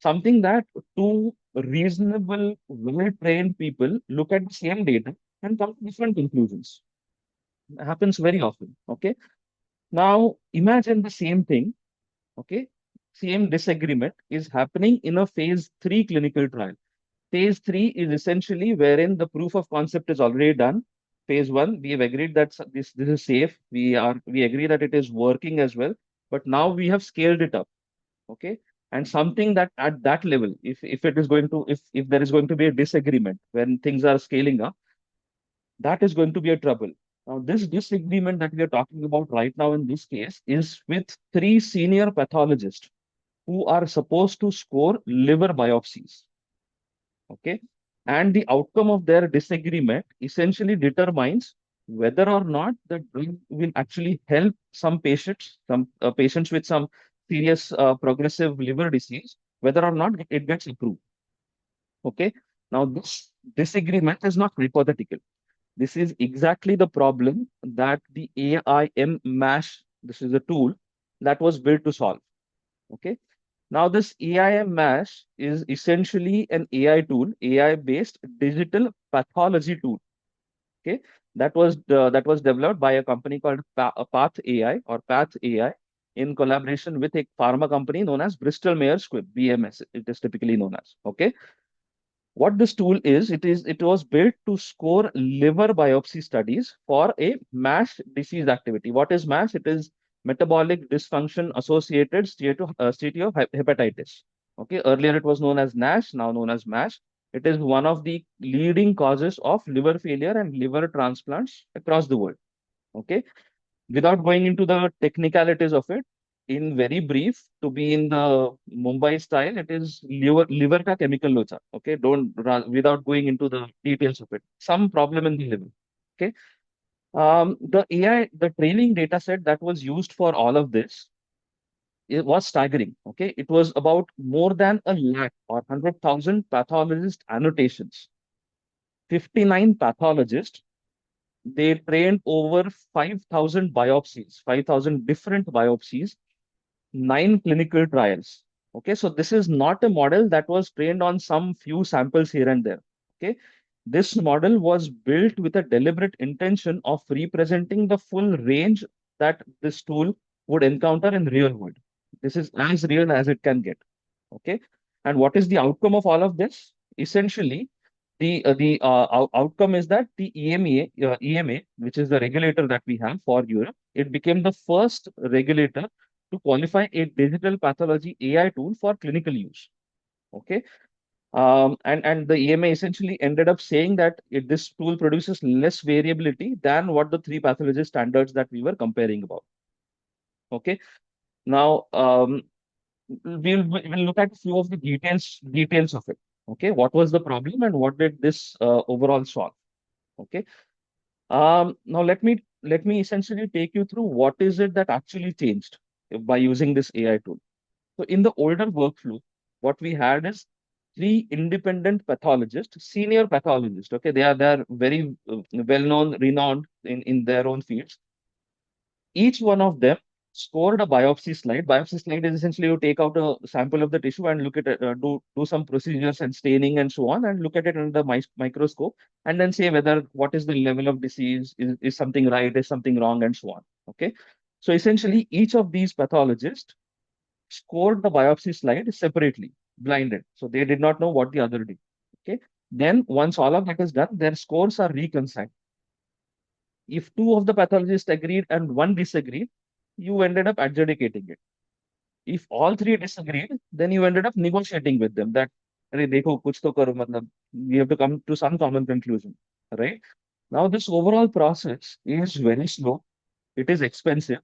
B: Something that two reasonable, well-trained people look at the same data and come to different conclusions. Happens very often. Okay. Now, imagine the same thing, okay? Same disagreement is happening in a phase three clinical trial. Phase three is essentially wherein the proof of concept is already done. Phase one, we have agreed that this is safe. We agree that it is working as well. But now we have scaled it up, okay? And something that at that level, if it is going to if there is going to be a disagreement when things are scaling up, that is going to be a trouble. Now, this disagreement that we are talking about right now in this case is with three senior pathologists who are supposed to score liver biopsies. Okay. And the outcome of their disagreement essentially determines whether or not the drug will actually help some patients with some serious progressive liver disease, whether or not it gets approved. Okay. Now, this disagreement is not hypothetical. This is exactly the problem that the AIM MASH, this is a tool that was built to solve. Okay. Now, this AIM MASH is essentially an AI tool, AI-based digital pathology tool. Okay. That was developed by a company called Path AI or Path AI in collaboration with a pharma company known as Bristol Myers Squibb, BMS. It is typically known as. Okay. What this tool is, it was built to score liver biopsy studies for a MASH disease activity. What is MASH? It is metabolic dysfunction associated state of hepatitis. Okay, earlier it was known as NASH, now known as MASH. It is one of the leading causes of liver failure and liver transplants across the world. Okay, without going into the technicalities of it, in very brief, to be in the Mumbai style, it is liver ka chemical locha. Okay, without going into the details of it. Some problem in the liver. Okay, the training data set that was used for all of this, it was staggering. Okay, it was about more than a lakh or 100,000 pathologist annotations. 59 pathologists, they trained over 5,000 biopsies, 5,000 different biopsies, nine clinical trials. Okay, so this is not a model that was trained on some few samples here and there. Okay, this model was built with a deliberate intention of representing the full range that this tool would encounter in real world. This is as real as it can get. Okay, and what is the outcome of all of this? Essentially, the outcome is that the EMA, which is the regulator that we have for Europe, it became the first regulator to qualify a digital pathology AI tool for clinical use. Okay. And the EMA essentially ended up saying that this tool produces less variability than what the three pathologist standards that we were comparing about. Okay. Now, we'll look at a few of the details of it. Okay. What was the problem and what did this overall solve? Okay. Now let me essentially take you through what is it that actually changed by using this AI tool. So in the older workflow, what we had is three independent pathologists, senior pathologists. Okay, they are very well known, renowned in their own fields. Each one of them scored a biopsy slide. Biopsy slide is essentially you take out a sample of the tissue and look at it, do some procedures and staining and so on, and look at it under the microscope, and then say whether what is the level of disease, is something right, is something wrong, and so on. Okay. So essentially, each of these pathologists scored the biopsy slide separately, blinded. So they did not know what the other did. Okay. Then once all of that is done, their scores are reconciled. If two of the pathologists agreed and one disagreed, you ended up adjudicating it. If all three disagreed, then you ended up negotiating with them that, "अरे देखो कुछ तो करो," मतलब we have to come to some common conclusion, right? Now this overall process is very slow, it is expensive,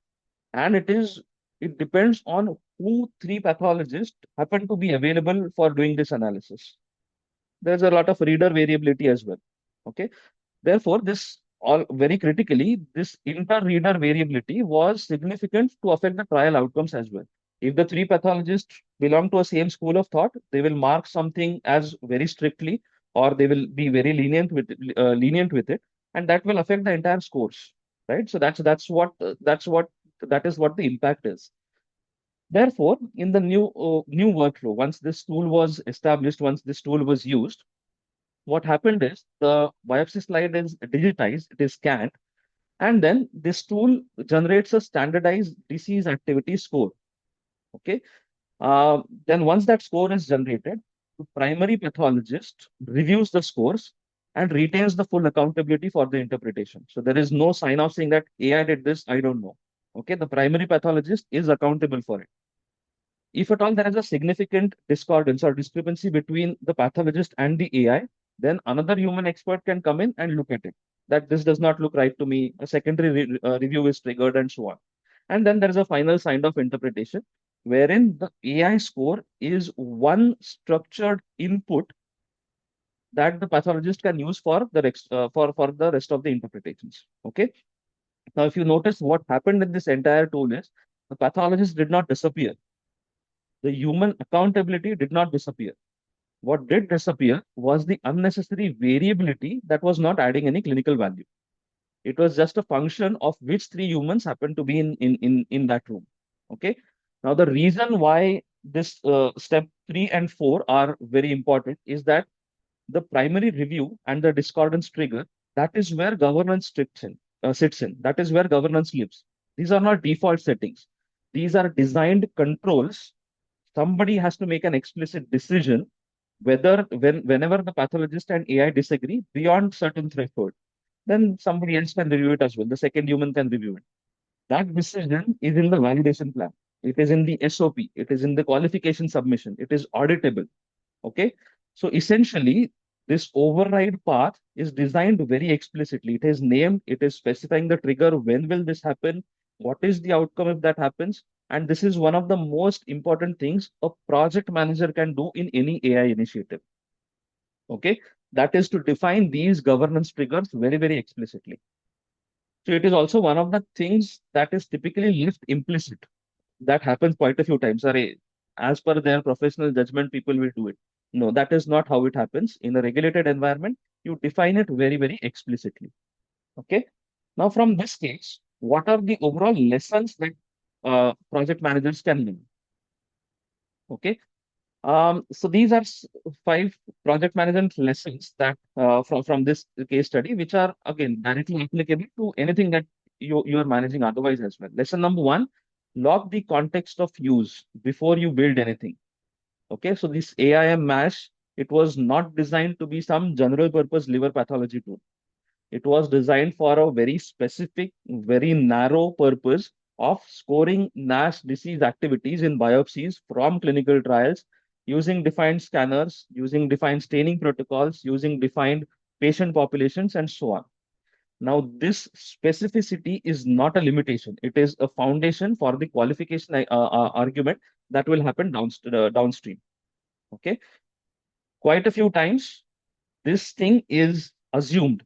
B: and it depends on who three pathologists happen to be available for doing this analysis. There's a lot of reader variability as well. Okay. Therefore, this all very critically, this inter-reader variability was significant to affect the trial outcomes as well. If the three pathologists belong to a same school of thought, they will mark something as very strictly, or they will be very lenient with it, and that will affect the entire scores, right? So that is what the impact is. Therefore, in the new workflow, once this tool was established, once this tool was used, what happened is the biopsy slide is digitized, it is scanned, and then this tool generates a standardized disease activity score. Okay. Then once that score is generated, the primary pathologist reviews the scores and retains the full accountability for the interpretation. So there is no sign off saying that AI did this, I don't know. Okay, the primary pathologist is accountable for it. If at all there is a significant discordance or discrepancy between the pathologist and the AI, then another human expert can come in and look at it. That this does not look right to me. A secondary review is triggered, and so on. And then there is a final sign of interpretation, wherein the AI score is one structured input that the pathologist can use for the for the rest of the interpretations. Okay. Now, if you notice what happened in this entire tool is the pathologist did not disappear. The human accountability did not disappear. What did disappear was the unnecessary variability that was not adding any clinical value. It was just a function of which three humans happened to be in that room. Okay. Now, the reason why this step 3 and 4 are very important is that the primary review and the discordance trigger, that is where governance sits in. That is where governance lives. These are not default settings. These are designed controls. Somebody has to make an explicit decision whenever the pathologist and AI disagree beyond certain threshold, then somebody else can review it as well. The second human can review it. That decision is in the validation plan. It is in the SOP. It is in the qualification submission. It is auditable. Okay. So essentially, this override path is designed very explicitly. It is named, it is specifying the trigger, when will this happen, what is the outcome if that happens. And this is one of the most important things a project manager can do in any AI initiative. Okay. That is to define these governance triggers very, very explicitly. So it is also one of the things that is typically left implicit. That happens quite a few times. Array, as per their professional judgment, people will do it. No, that is not how it happens. In a regulated environment, you define it very, very explicitly. Okay. Now, from this case, what are the overall lessons that project managers can learn? Okay. So these are five project management lessons that from this case study, which are again directly applicable to anything that you are managing otherwise as well. Lesson number one: log the context of use before you build anything. Okay, so this AIM MASH, it was not designed to be some general purpose liver pathology tool. It was designed for a very specific, very narrow purpose of scoring NASH disease activities in biopsies from clinical trials using defined scanners, using defined staining protocols, using defined patient populations, and so on. Now, this specificity is not a limitation. It is a foundation for the qualification argument that will happen downstream. Okay. Quite a few times, this thing is assumed.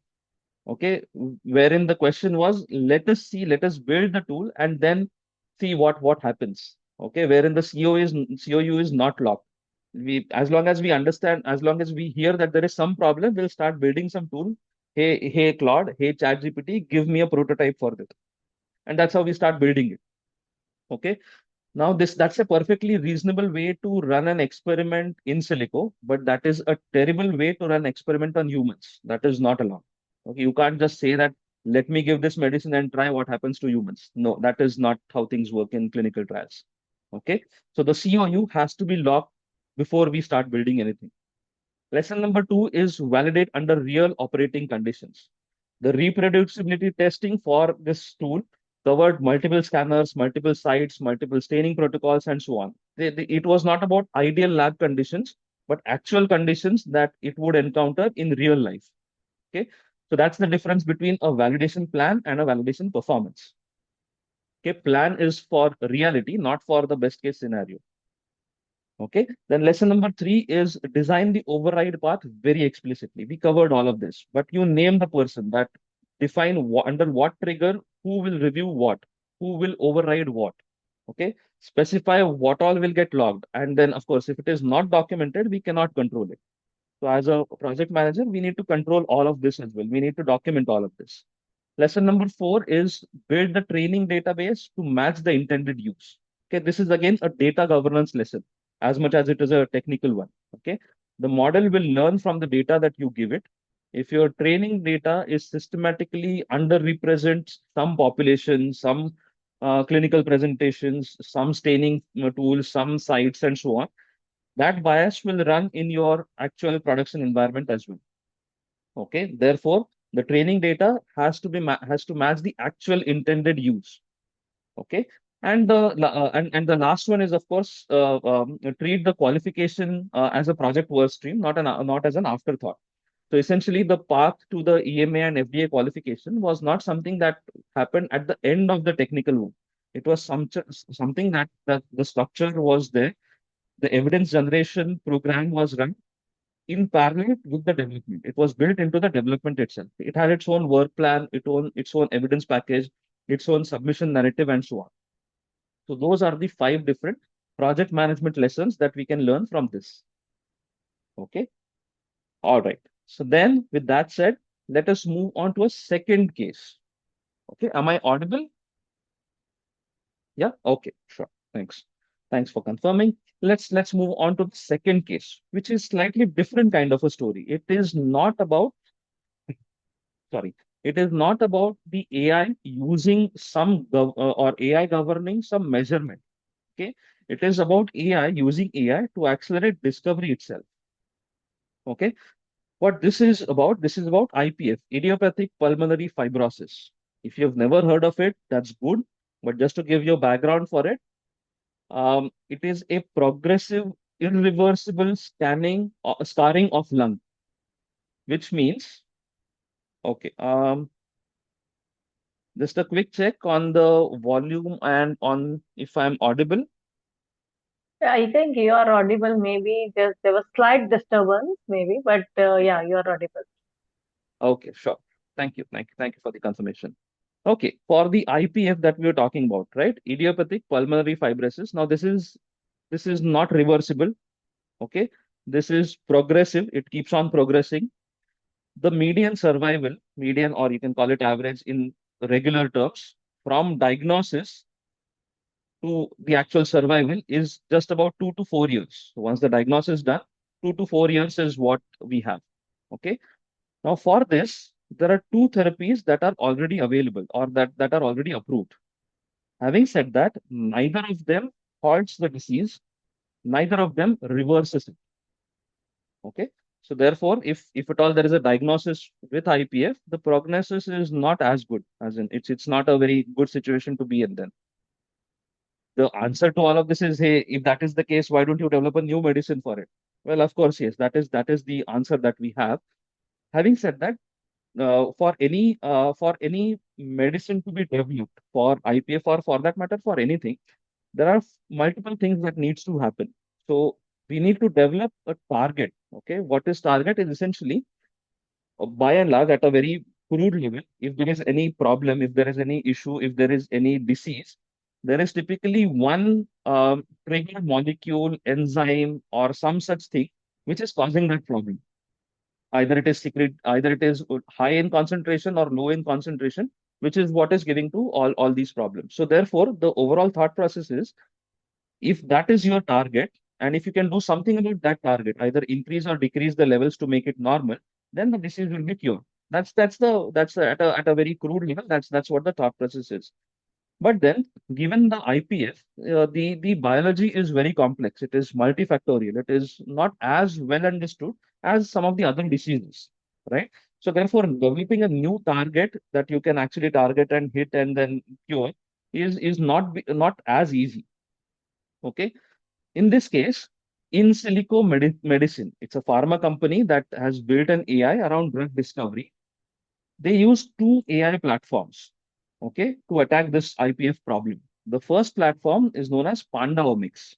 B: Okay, wherein the question was, let us build the tool and then see what happens. Okay, wherein the COU is not locked. We, as long as we understand, as long as we hear that there is some problem, we'll start building some tool. Hey Claude, hey ChatGPT, give me a prototype for this, and that's how we start building it. Okay. Now, that's a perfectly reasonable way to run an experiment in silico, but that is a terrible way to run experiment on humans. That is not allowed. Okay, you can't just say that, let me give this medicine and try what happens to humans. No, that is not how things work in clinical trials. Okay, so the COU has to be locked before we start building anything. Lesson number two is validate under real operating conditions. The reproducibility testing for this tool covered multiple scanners, multiple sites, multiple staining protocols, and so on. It was not about ideal lab conditions, but actual conditions that it would encounter in real life. Okay, so that's the difference between a validation plan and a validation performance. Okay, plan is for reality, not for the best case scenario. Okay, then lesson number three is design the override path very explicitly. We covered all of this, but you name the person that define under what trigger, who will review what, who will override what. Okay, specify what all will get logged. And then, of course, if it is not documented, we cannot control it. So, as a project manager, we need to control all of this as well. We need to document all of this. Lesson number four is build the training database to match the intended use. Okay, this is again a data governance lesson as much as it is a technical one. Okay, the model will learn from the data that you give it. If your training data is systematically underrepresents some population, some clinical presentations, some staining tools, some sites, and so on, that bias will run in your actual production environment as well. Okay, therefore, the training data has to match the actual intended use. Okay, and the last one is of course treat the qualification as a project work stream, not as an afterthought. So essentially, the path to the EMA and FDA qualification was not something that happened at the end of the technical work. It was something that the structure was there. The evidence generation program was run in parallel with the development. It was built into the development itself. It had its own work plan, its own evidence package, its own submission narrative, and so on. So those are the five different project management lessons that we can learn from this. Okay. All right. So then, with that said, let us move on to a second case. Okay. Am I audible? Yeah. Okay. Sure. Thanks. Thanks for confirming. Let's move on to the second case, which is slightly different kind of a story. It is not about sorry, it is not about the AI using or AI governing some measurement. Okay, it is about AI using AI to accelerate discovery itself. Okay, what this is about IPF, idiopathic pulmonary fibrosis. If you've never heard of it, that's good. But just to give you a background for it, it is a progressive, irreversible scarring of lung, which means okay. Just a quick check on the volume and on if I'm audible.
A: Yeah, I think you are audible. Maybe just there was slight disturbance, maybe, but yeah, you are audible.
B: Okay, sure. Thank you for the confirmation. Okay, for the IPF that we were talking about, right? Idiopathic pulmonary fibrosis. Now, this is not reversible. Okay, this is progressive. It keeps on progressing. The median, or you can call it average in regular terms, from diagnosis to the actual survival is just about 2 to 4 years. So once the diagnosis is done, 2 to 4 years is what we have. Okay. Now for this, there are two therapies that are already available or that are already approved. Having said that, neither of them halts the disease, neither of them reverses it. Okay. So therefore, if at all there is a diagnosis with IPF, the prognosis is not as good, as in it's not a very good situation to be in then. The answer to all of this is, hey, if that is the case, why don't you develop a new medicine for it? Well, of course, yes, that is the answer that we have. Having said that, for any medicine to be developed for IPF or for that matter for anything, there are multiple things that needs to happen. So we need to develop a target. Okay, what is target is essentially by and large, at a very crude level, if there is any problem, if there is any issue, if there is any disease, there is typically one trigger molecule, enzyme, or some such thing which is causing that problem. Either it is high in concentration or low in concentration. which is what is giving to all these problems. So therefore, the overall thought process is, if that is your target, and if you can do something about that target, either increase or decrease the levels to make it normal, then the disease will be cured. At a very crude level, that's what the thought process is. But then, given the IPF, the biology is very complex. It is multifactorial. It is not as well understood as some of the other diseases, right? So therefore, developing a new target that you can actually target and hit and then cure is not as easy. Okay. In this case, in silico medicine, it's a pharma company that has built an AI around drug discovery. They use two AI platforms, okay, to attack this IPF problem. The first platform is known as Pandaomics.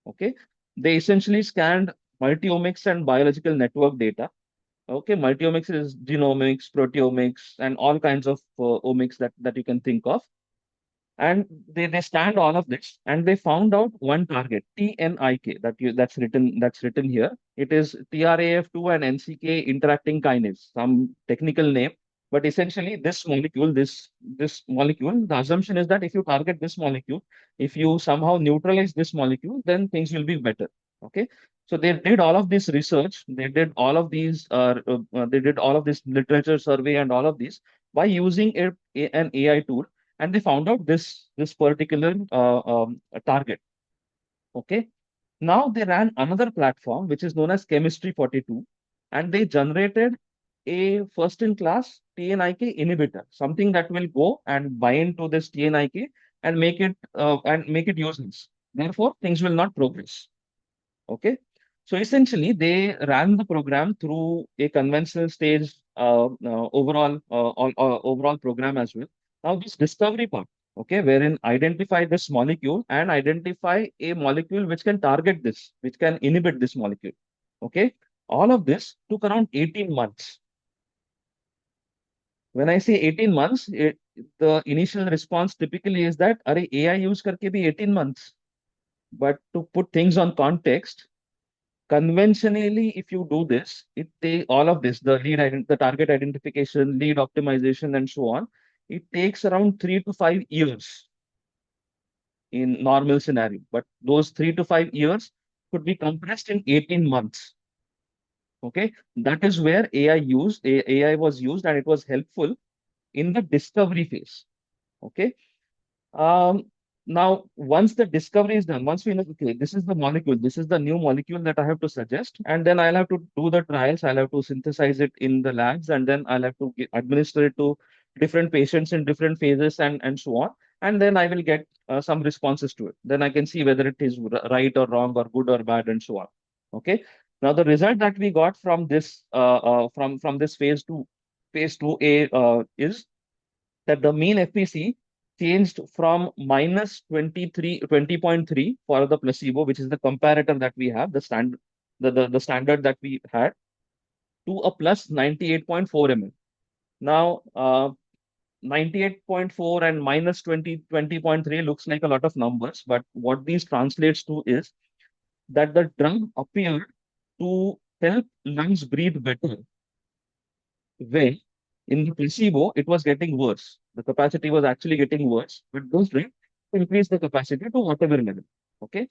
B: Okay, they essentially scanned multiomics and biological network data. Okay, multiomics is genomics, proteomics, and all kinds of omics that you can think of. And they stand all of this, and they found out one target, TNIK, that's written here. It is TRAF2 and NCK interacting kinase, some technical name, but essentially this molecule, the assumption is that if you target this molecule, if you somehow neutralize this molecule, then things will be better. Okay, so they did all of this research, they did all of this literature survey and all of this by using an AI tool, and they found out this particular target. Okay. Now they ran another platform which is known as Chemistry 42, and they generated a first-in-class TNIK inhibitor, something that will go and bind to this TNIK and make it useless. Therefore, things will not progress. Okay. So essentially, they ran the program through a conventional stage overall program as well. Now, this discovery part, okay, wherein identify this molecule and identify a molecule which can target this, which can inhibit this molecule. Okay. All of this took around 18 months. When I say 18 months, the initial response typically is that, Are AI use karke bhi 18 months. But to put things on context, conventionally, if you do this, it take all of this, the target identification, lead optimization, and so on. It takes around 3 to 5 years in normal scenario. But those 3 to 5 years could be compressed in 18 months. Okay, that is where AI was used, and it was helpful in the discovery phase. Okay. Um, Now, once the discovery is done, once we know, okay, this is the molecule, this is the new molecule that I have to suggest, and then I'll have to do the trials, I'll have to synthesize it in the labs, and then I'll have to administer it to different patients in different phases and so on. And then I will get some responses to it. Then I can see whether it is right or wrong or good or bad and so on. Okay. Now, the result that we got from this from this phase 2A is that the mean FPC changed from minus 20.3 for the placebo, which is the comparator that we have, the standard that we had, to a plus 98.4 ml. Now, 98.4 and minus 20.3 looks like a lot of numbers, but what these translates to is that the drug appeared to help lungs breathe better, when in the placebo, it was getting worse. The capacity was actually getting worse, but those drugs increase the capacity to whatever level. Okay.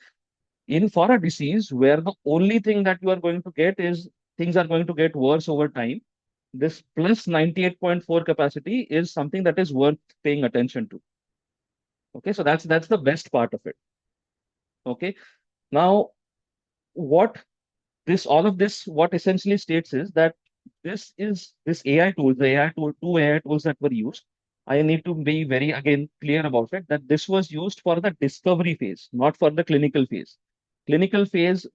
B: In for a disease where the only thing that you are going to get is things are going to get worse over time, this plus 98.4 capacity is something that is worth paying attention to. Okay. So that's the best part of it. Okay. Now, what this all of this what essentially states is that this AI tool, the AI tool, two AI tools that were used. I need to be very again clear about it that this was used for the discovery phase, not for the clinical phase. Clinical phase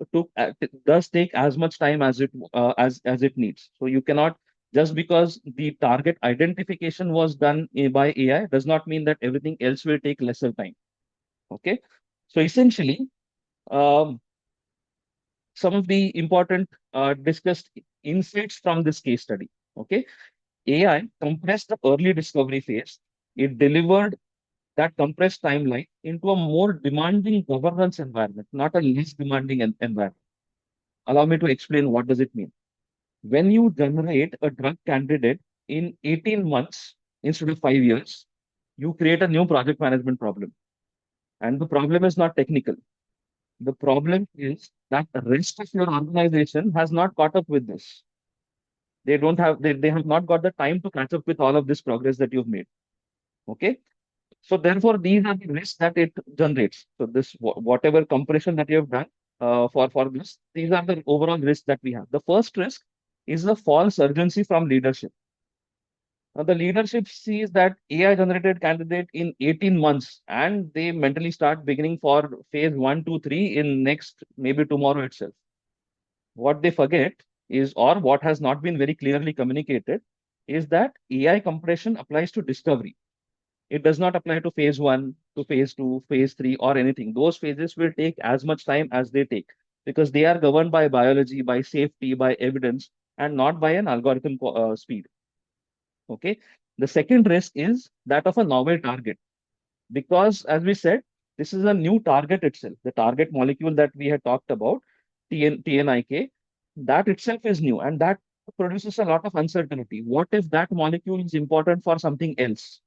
B: does take as much time as it needs. So you cannot, just because the target identification was done by AI does not mean that everything else will take lesser time. Okay, so essentially, um, some of the important discussed insights from this case study. Okay, AI compressed the early discovery phase. It delivered that compressed timeline into a more demanding governance environment, not a less demanding environment. Allow me to explain what does it mean. When you generate a drug candidate in 18 months, instead of 5 years, you create a new project management problem. And the problem is not technical. The problem is that the rest of your organization has not caught up with this. They have not got the time to catch up with all of this progress that you've made. Okay. So therefore, these are the risks that it generates. So this whatever compression that you have done for this, these are the overall risks that we have. The first risk is the false urgency from leadership. Now, the leadership sees that AI generated candidate in 18 months, and they mentally start beginning for phase one, two, three in next maybe tomorrow itself. What they forget is, or what has not been very clearly communicated, is that AI compression applies to discovery. It does not apply to phase one, to phase two, phase three, or anything. Those phases will take as much time as they take because they are governed by biology, by safety, by evidence, and not by an algorithm speed. Okay. The second risk is that of a novel target because, as we said, this is a new target itself. The target molecule that we had talked about, TNIK, that itself is new and that produces a lot of uncertainty. What if that molecule is important for something else?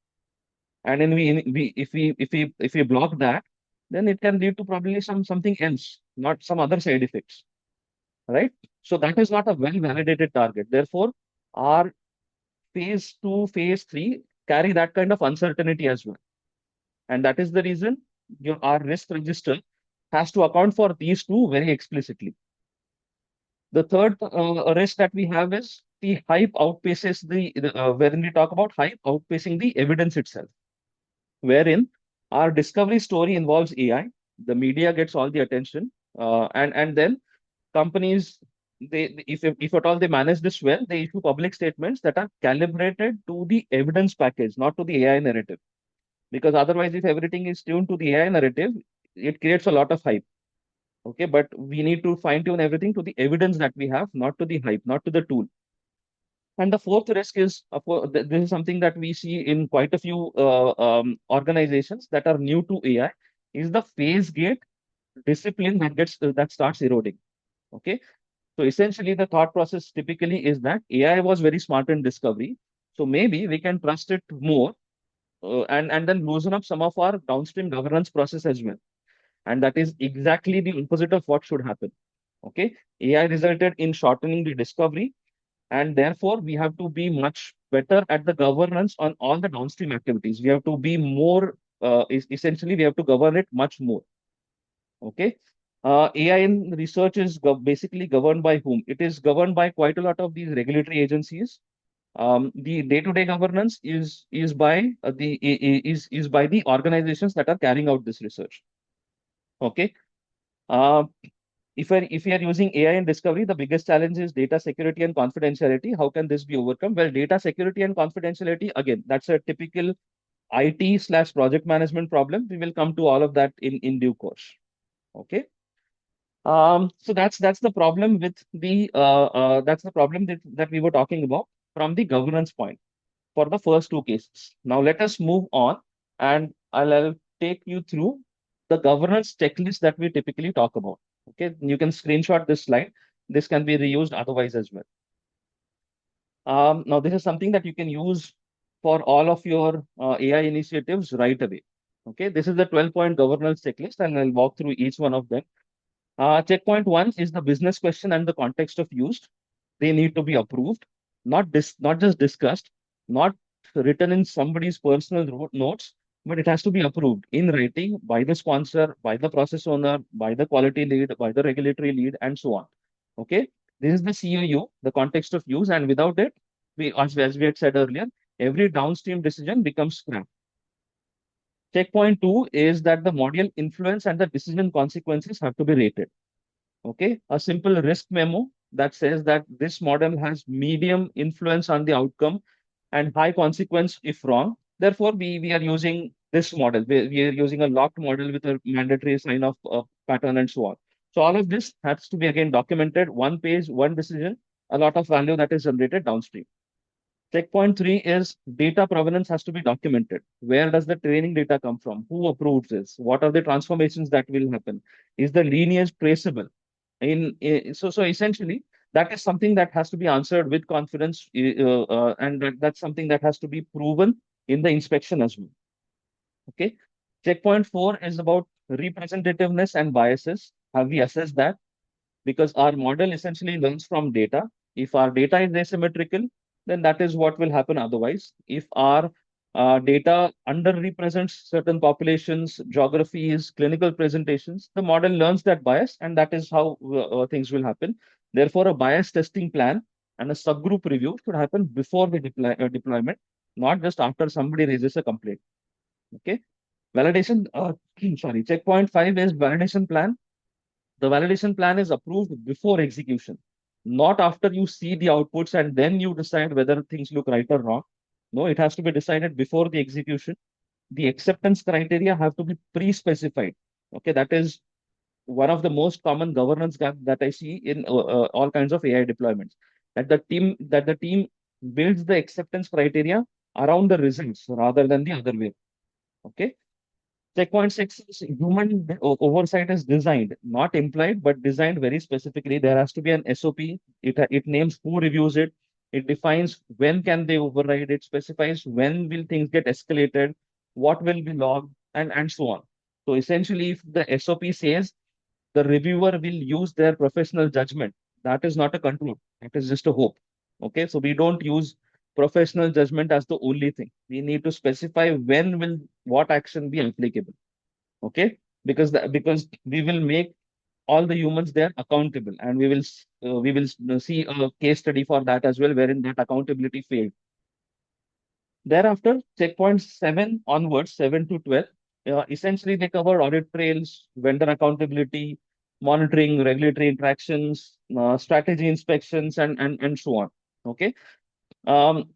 B: And then if we block that, then it can lead to probably something else, not some other side effects, right? So that is not a well validated target. Therefore, our phase two, phase three carry that kind of uncertainty as well. And that is the reason our risk register has to account for these two very explicitly. The third risk that we have is the hype outpaces when we talk about hype outpacing the evidence itself, wherein our discovery story involves AI, the media gets all the attention, and then companies, if at all they manage this well, they issue public statements that are calibrated to the evidence package, not to the AI narrative. Because otherwise, if everything is tuned to the AI narrative, it creates a lot of hype. Okay, but we need to fine tune everything to the evidence that we have, not to the hype, not to the tool. And the fourth risk is, this is something that we see in quite a few organizations that are new to AI, is the phase gate discipline that starts eroding. Okay, so essentially the thought process typically is that AI was very smart in discovery, so maybe we can trust it more, and then loosen up some of our downstream governance process as well. And that is exactly the opposite of what should happen. Okay, AI resulted in shortening the discovery, and therefore we have to be much better at the governance on all the downstream activities. We have to be more, essentially, we have to govern it much more. Okay. AI in research is basically governed by whom? It is governed by quite a lot of these regulatory agencies. The day-to-day governance is by is by the organizations that are carrying out this research. Okay. Uh, if we are using AI in discovery, the biggest challenge is data security and confidentiality. How can this be overcome? Well, data security and confidentiality, again, that's a typical IT/project management problem. We will come to all of that in due course. Okay. So that's the problem with that's the problem that we were talking about from the governance point for the first two cases. Now let us move on, and I'll take you through the governance checklist that we typically talk about. Okay, you can screenshot this slide. This can be reused otherwise as well. Now this is something that you can use for all of your AI initiatives right away. Okay, this is the 12-point governance checklist, and I'll walk through each one of them. Checkpoint one is the business question and the context of use. They need to be approved, not just discussed, not written in somebody's personal notes, but it has to be approved in writing by the sponsor, by the process owner, by the quality lead, by the regulatory lead, and so on. Okay, this is the COU, the context of use, and without it, as we had said earlier, every downstream decision becomes scrap. Checkpoint two is that the module influence and the decision consequences have to be rated. Okay, a simple risk memo that says that this model has medium influence on the outcome and high consequence if wrong. Therefore, we are using this model. We are using a locked model with a mandatory sign off pattern and so on. So all of this has to be again documented, one page, one decision, a lot of value that is generated downstream. Checkpoint three is data provenance has to be documented. Where does the training data come from? Who approves this? What are the transformations that will happen? Is the lineage traceable? So essentially, that is something that has to be answered with confidence, and that's something that has to be proven in the inspection as well. Okay. Checkpoint 4 is about representativeness and biases. Have we assessed that? Because our model essentially learns from data. If our data is asymmetrical, then that is what will happen otherwise. If our data underrepresents certain populations, geographies, clinical presentations, the model learns that bias, and that is how things will happen. Therefore, a bias testing plan and a subgroup review should happen before the deployment, not just after somebody raises a complaint. Okay. Validation, sorry, checkpoint 5 is validation plan. The validation plan is approved before execution, not after you see the outputs and then you decide whether things look right or wrong. No, it has to be decided before the execution. The acceptance criteria have to be pre-specified. Okay, that is one of the most common governance gap that I see in all kinds of AI deployments. That the team builds the acceptance criteria around the results rather than the other way. Okay. Checkpoint 6 is human oversight is designed, not implied, but designed very specifically. There has to be an SOP. It names who reviews it. It defines when can they override. It specifies when will things get escalated, what will be logged, and so on. So essentially, if the SOP says the reviewer will use their professional judgment, that is not a control. That is just a hope. Okay, so we don't use professional judgment as the only thing. We need to specify when will what action be applicable. Okay, because we will make all the humans there accountable, and we will see a case study for that as well, wherein that accountability failed. Thereafter, checkpoints 7 onwards, 7 to 12, essentially they cover audit trails, vendor accountability, monitoring, regulatory interactions, strategy inspections, and so on. Okay. Um,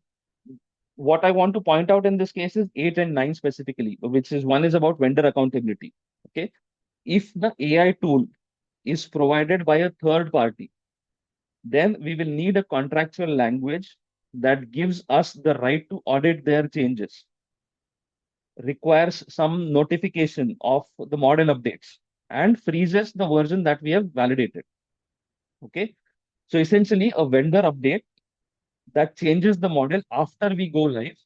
B: what I want to point out in this case is 8 and 9 specifically, which is one is about vendor accountability. Okay. If the AI tool is provided by a third party, then we will need a contractual language that gives us the right to audit their changes, requires some notification of the model updates, and freezes the version that we have validated. Okay. So essentially, a vendor update that changes the model after we go live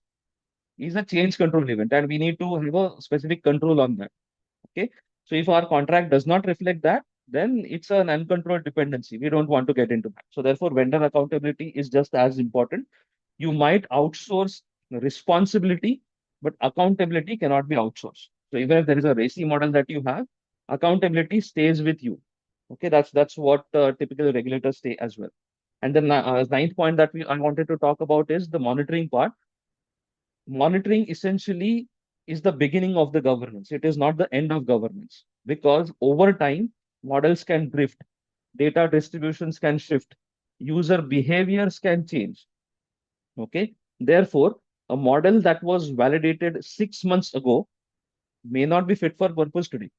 B: is a change control event, and we need to have a specific control on that. Okay. So if our contract does not reflect that, then it's an uncontrolled dependency. We don't want to get into that. So therefore, vendor accountability is just as important. You might outsource responsibility, but accountability cannot be outsourced. So even if there is a RACI model that you have, accountability stays with you. Okay, that's what typical regulators say as well. And the ninth point that I wanted to talk about is the monitoring part. Monitoring essentially is the beginning of the governance. It is not the end of governance, because over time, models can drift, data distributions can shift, user behaviors can change. Okay. Therefore, a model that was validated 6 months ago may not be fit for purpose today.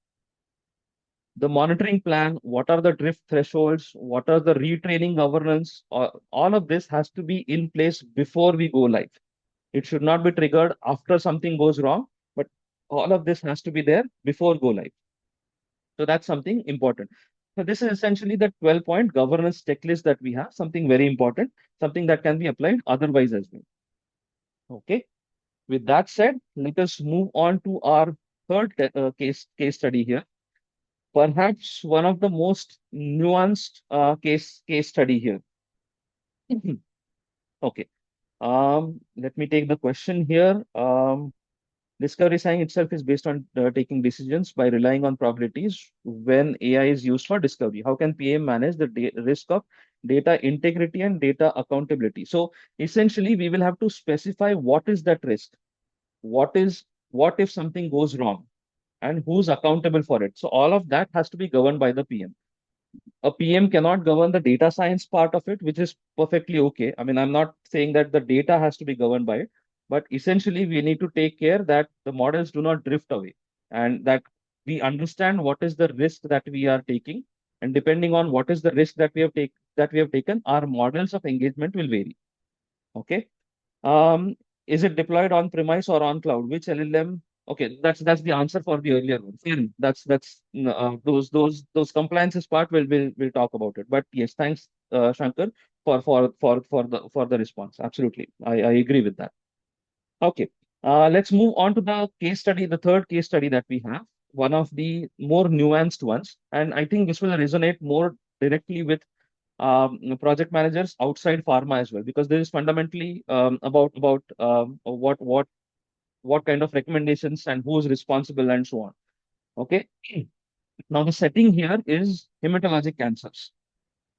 B: The monitoring plan, what are the drift thresholds, what are the retraining governance, all of this has to be in place before we go live. It should not be triggered after something goes wrong, but all of this has to be there before go live. So that's something important. So this is essentially the 12-point governance checklist that we have, something very important, something that can be applied otherwise as well. Okay. With that said, let us move on to our third case study here. Perhaps one of the most nuanced case study here. Okay. Let me take the question here. Discovery science itself is based on taking decisions by relying on probabilities when AI is used for discovery. How can PM manage the risk of data integrity and data accountability? So essentially, we will have to specify what is that risk. What if something goes wrong, and who's accountable for it? So all of that has to be governed by the PM. A PM cannot govern the data science part of it, which is perfectly okay. I mean, I'm not saying that the data has to be governed by it, but essentially we need to take care that the models do not drift away, and that we understand what is the risk that we are taking. And depending on what is the risk that we have taken, our models of engagement will vary. Okay. Is it deployed on premise or on cloud? Which LLM? Okay, that's the answer for the earlier one. Fine. Those compliances part we'll talk about it. But yes, thanks, Shankar, for the response. Absolutely, I agree with that. Okay. Let's move on to the case study, the third case study that we have, one of the more nuanced ones. And I think this will resonate more directly with project managers outside pharma as well, because this is fundamentally about what kind of recommendations and who is responsible and so on. Okay. Now the setting here is hematologic cancers.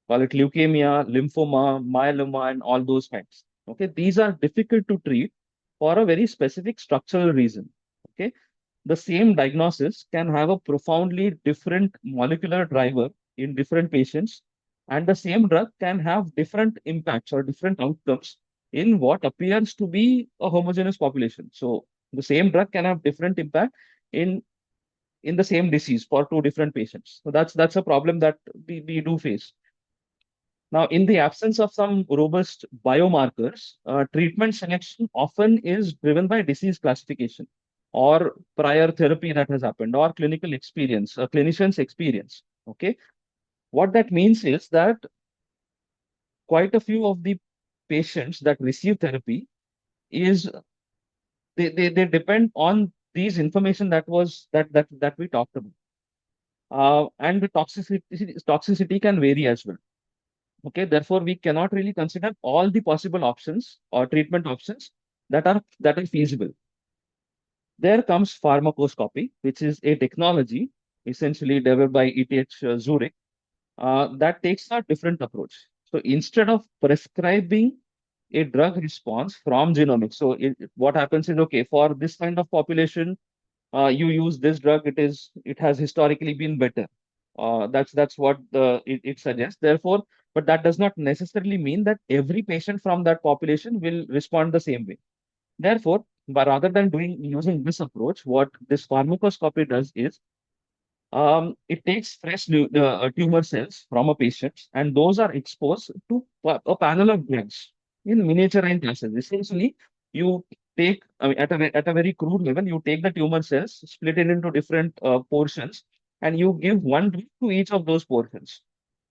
B: Call it leukemia, lymphoma, myeloma, and all those kinds. Okay, these are difficult to treat for a very specific structural reason. Okay, the same diagnosis can have a profoundly different molecular driver in different patients, and the same drug can have different impacts or different outcomes in what appears to be a homogeneous population. So the same drug can have different impact in the same disease for two different patients. So that's a problem that we do face. Now, in the absence of some robust biomarkers, treatment selection often is driven by disease classification or prior therapy that has happened or clinical experience, a clinician's experience. Okay. What that means is that quite a few of the patients that receive therapy is they depend on these information that we talked about. And the toxicity can vary as well. Okay, therefore we cannot really consider all the possible options or treatment options that are feasible. There comes pharmacoscopy, which is a technology essentially developed by ETH Zurich that takes a different approach. So instead of prescribing a drug response from genomics, so what happens is, okay, for this kind of population, you use this drug, it has historically been better. That's what it suggests. Therefore, but that does not necessarily mean that every patient from that population will respond the same way. Therefore, but rather than doing using this approach, what this pharmacoscopy does is it takes fresh tumor cells from a patient, and those are exposed to a panel of drugs in miniaturized assays. Essentially, you take, I mean, at a very crude level, you take the tumor cells, split it into different portions, and you give one drug to each of those portions.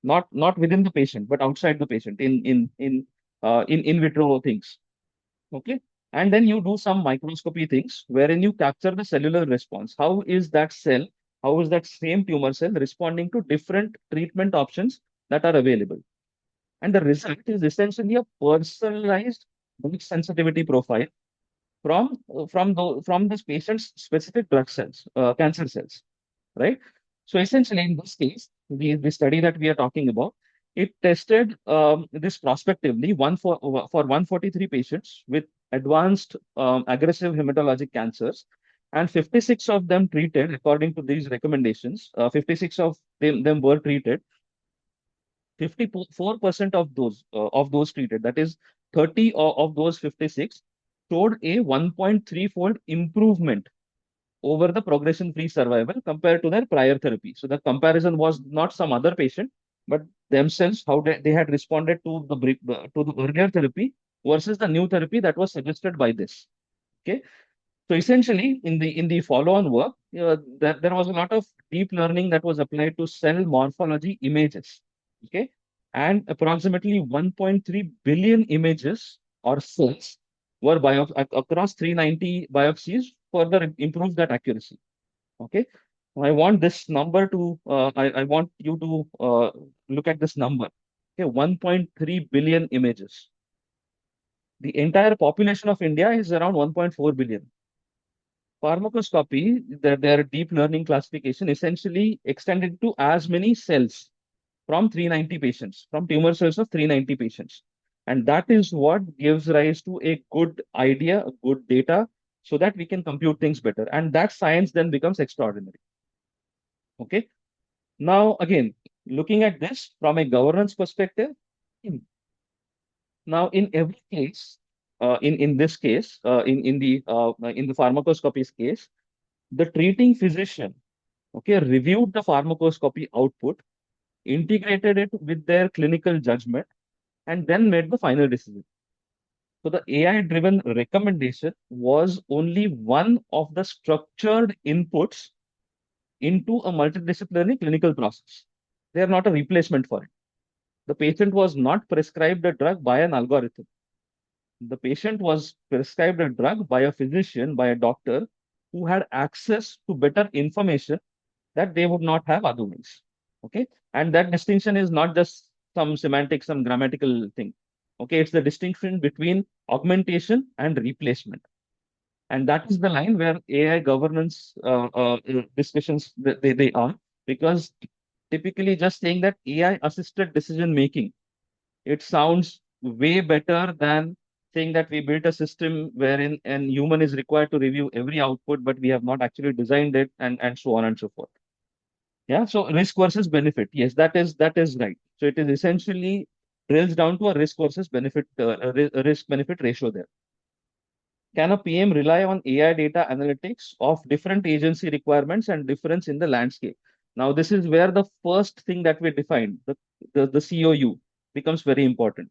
B: Not within the patient, but outside the patient in vitro things. Okay. And then you do some microscopy things wherein you capture the cellular response. How is that same tumor cell responding to different treatment options that are available? And the result is essentially a personalized drug sensitivity profile from this patient's specific drug cells, cancer cells, right? So essentially, in this case, the study that we are talking about, it tested this prospectively for 143 patients with advanced aggressive hematologic cancers, and 56 of them treated according to these recommendations. 56 of them were treated. 54% of those treated, that is 30 of those 56, showed a 1.3-fold improvement over the progression-free survival compared to their prior therapy. So the comparison was not some other patient, but themselves, how they had responded to the earlier therapy versus the new therapy that was suggested by this. Okay. So essentially, in the follow-on work, there was a lot of deep learning that was applied to cell morphology images. Okay, and approximately 1.3 billion images or cells were across 390 biopsies, further improve that accuracy. Okay, I want this number to I want you to look at this number. Okay, 1.3 billion images. The entire population of India is around 1.4 billion. Pharmacoscopy, their deep learning classification essentially extended to as many cells from 390 patients, from tumor cells of 390 patients. And that is what gives rise to a good idea, a good data, so that we can compute things better. And that science then becomes extraordinary. Okay. Now, again, looking at this from a governance perspective, now in every case, in this case, in the pharmacoscopy's case, the treating physician, okay, reviewed the pharmacoscopy output, integrated it with their clinical judgment, and then made the final decision. So the AI-driven recommendation was only one of the structured inputs into a multidisciplinary clinical process. They are not a replacement for it. The patient was not prescribed a drug by an algorithm. The patient was prescribed a drug by a physician, by a doctor who had access to better information that they would not have otherwise. Okay. And that distinction is not just some semantic, some grammatical thing. Okay. It's the distinction between augmentation and replacement. And that is the line where AI governance discussions they are, because typically just saying that AI assisted decision making, it sounds way better than saying that we built a system wherein an human is required to review every output, but we have not actually designed it, and so on and so forth. Yeah. So risk versus benefit. Yes, that is right. So it is essentially drills down to a risk versus benefit, risk benefit ratio there. Can a PM rely on AI data analytics of different agency requirements and difference in the landscape? Now, this is where the first thing that we defined, the COU, becomes very important.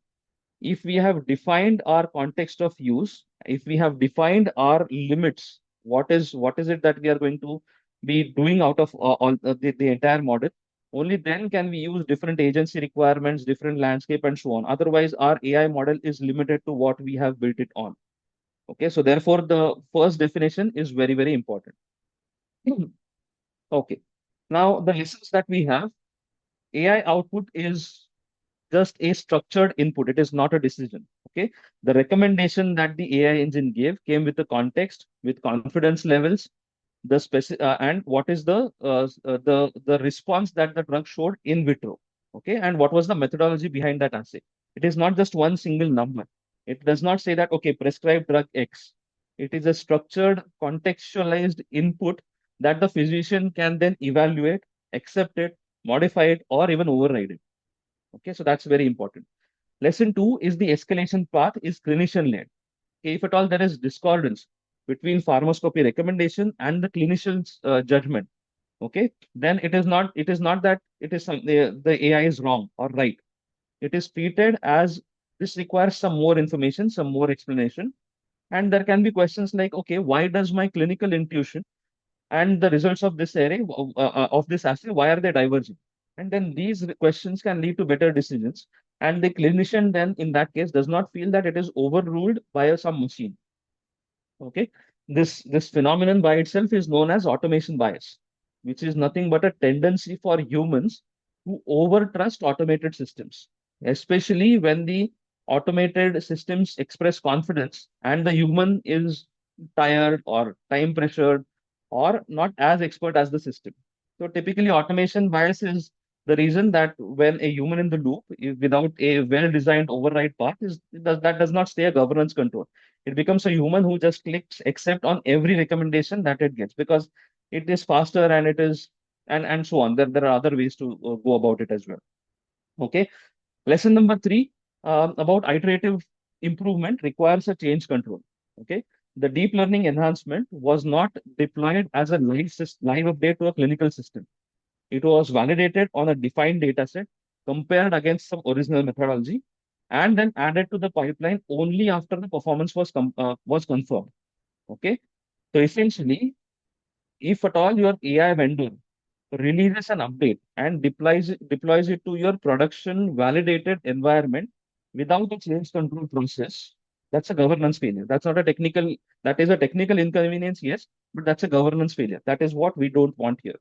B: If we have defined our context of use, if we have defined our limits, what is it that we are going to be doing out of the entire model, only then can we use different agency requirements, different landscape, and so on. Otherwise, our AI model is limited to what we have built it on. Okay, so therefore, the first definition is very, very important. Okay, now the lessons that we have, AI output is just a structured input. It is not a decision. Okay. The recommendation that the AI engine gave came with the context, with confidence levels, and what is the response that the drug showed in vitro. Okay. And what was the methodology behind that assay? It is not just one single number. It does not say that, okay, prescribe drug X. It is a structured, contextualized input that the physician can then evaluate, accept it, modify it, or even override it. Okay, so that's very important. Lesson two is the escalation path is clinician led. Okay, if at all there is discordance between pharmacoscopy recommendation and the clinician's judgment, okay, then it is not that the AI is wrong or right. It is treated as this requires some more information, some more explanation, and there can be questions like, okay, why does my clinical intuition and the results of this array of this assay, why are they diverging? And then these questions can lead to better decisions, and the clinician then in that case does not feel that it is overruled by some machine. Okay, this phenomenon by itself is known as automation bias, which is nothing but a tendency for humans to over trust automated systems, especially when the automated systems express confidence and the human is tired or time pressured or not as expert as the system. So typically automation bias is the reason that when a human in the loop without a well designed override path that does not stay a governance control. It becomes a human who just clicks accept on every recommendation that it gets because it is faster and it is and so on. There are other ways to go about it as well. Okay. Lesson number three about iterative improvement requires a change control. Okay. The deep learning enhancement was not deployed as a live update to a clinical system. It was validated on a defined data set, compared against some original methodology, and then added to the pipeline only after the performance was confirmed. Okay. So essentially, if at all your AI vendor releases an update and deploys it to your production validated environment without a change control process, that's a governance failure. That is a technical inconvenience, yes, but that's a governance failure. That is what we don't want here.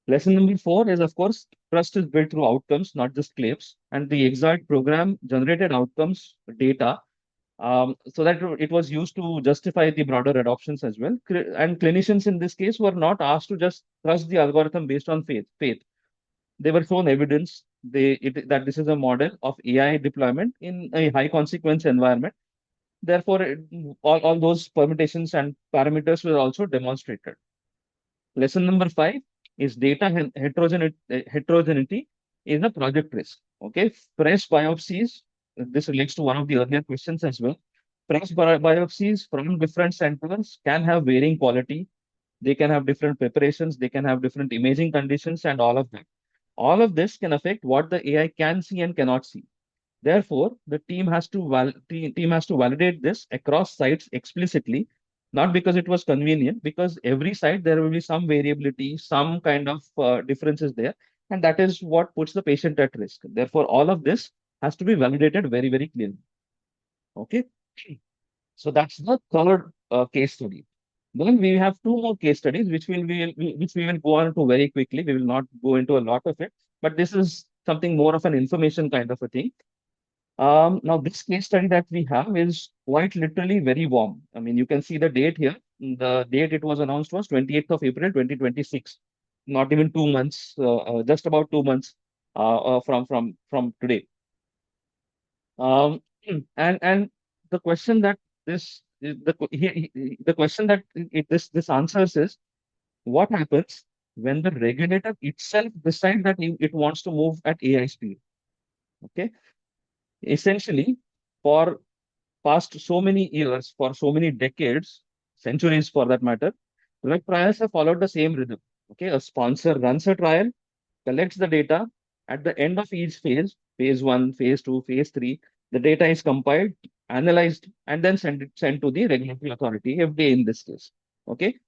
B: Lesson number four is, of course, trust is built through outcomes, not just claims. And the exact program generated outcomes data so that it was used to justify the broader adoptions as well. And clinicians in this case were not asked to just trust the algorithm based on faith. They were shown evidence that this is a model of AI deployment in a high consequence environment. Therefore, all those permutations and parameters were also demonstrated. Lesson number five is data heterogeneity is a project risk. Okay, fresh biopsies. This relates to one of the earlier questions as well. Fresh biopsies from different centers can have varying quality. They can have different preparations. They can have different imaging conditions, and all of that. All of this can affect what the AI can see and cannot see. Therefore, the team has to validate this across sites explicitly, not because it was convenient, because every site there will be some variability, some kind of differences there, and that is what puts the patient at risk. Therefore, all of this has to be validated very, very clearly. Okay. So that's the third case study. Then we have two more case studies, which we will go on to very quickly. We will not go into a lot of it, but this is something more of an information kind of a thing. Now, this case study that we have is quite literally very warm. I mean, you can see the date here. The date it was announced was 28th of April, 2026. Not even 2 months, just about 2 months from today. Um, and the question that this the que- the question that this answers is, what happens when the regulator itself decides that it wants to move at AI speed? Okay, essentially, for past so many years, for so many decades, centuries for that matter, drug trials have followed the same rhythm. Okay, a sponsor runs a trial, collects the data. At the end of each phase, phase one, phase two, phase three, the data is compiled, analyzed, and then sent to the regulatory authority, FDA in this case. Okay.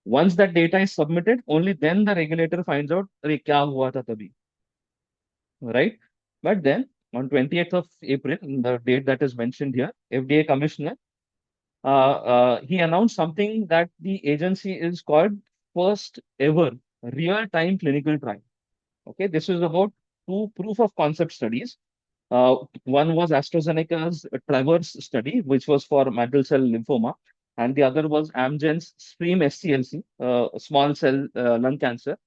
B: Once that data is submitted, only then the regulator finds out, "Arey, kya hua tha tabhi?" Right? But then on 28th of April, the date that is mentioned here, FDA commissioner, he announced something that the agency is called first ever real-time clinical trial. Okay, this is about two proof of concept studies. One was AstraZeneca's Traverse study, which was for mantle cell lymphoma, and the other was Amgen's STREAM SCLC, small cell lung cancer.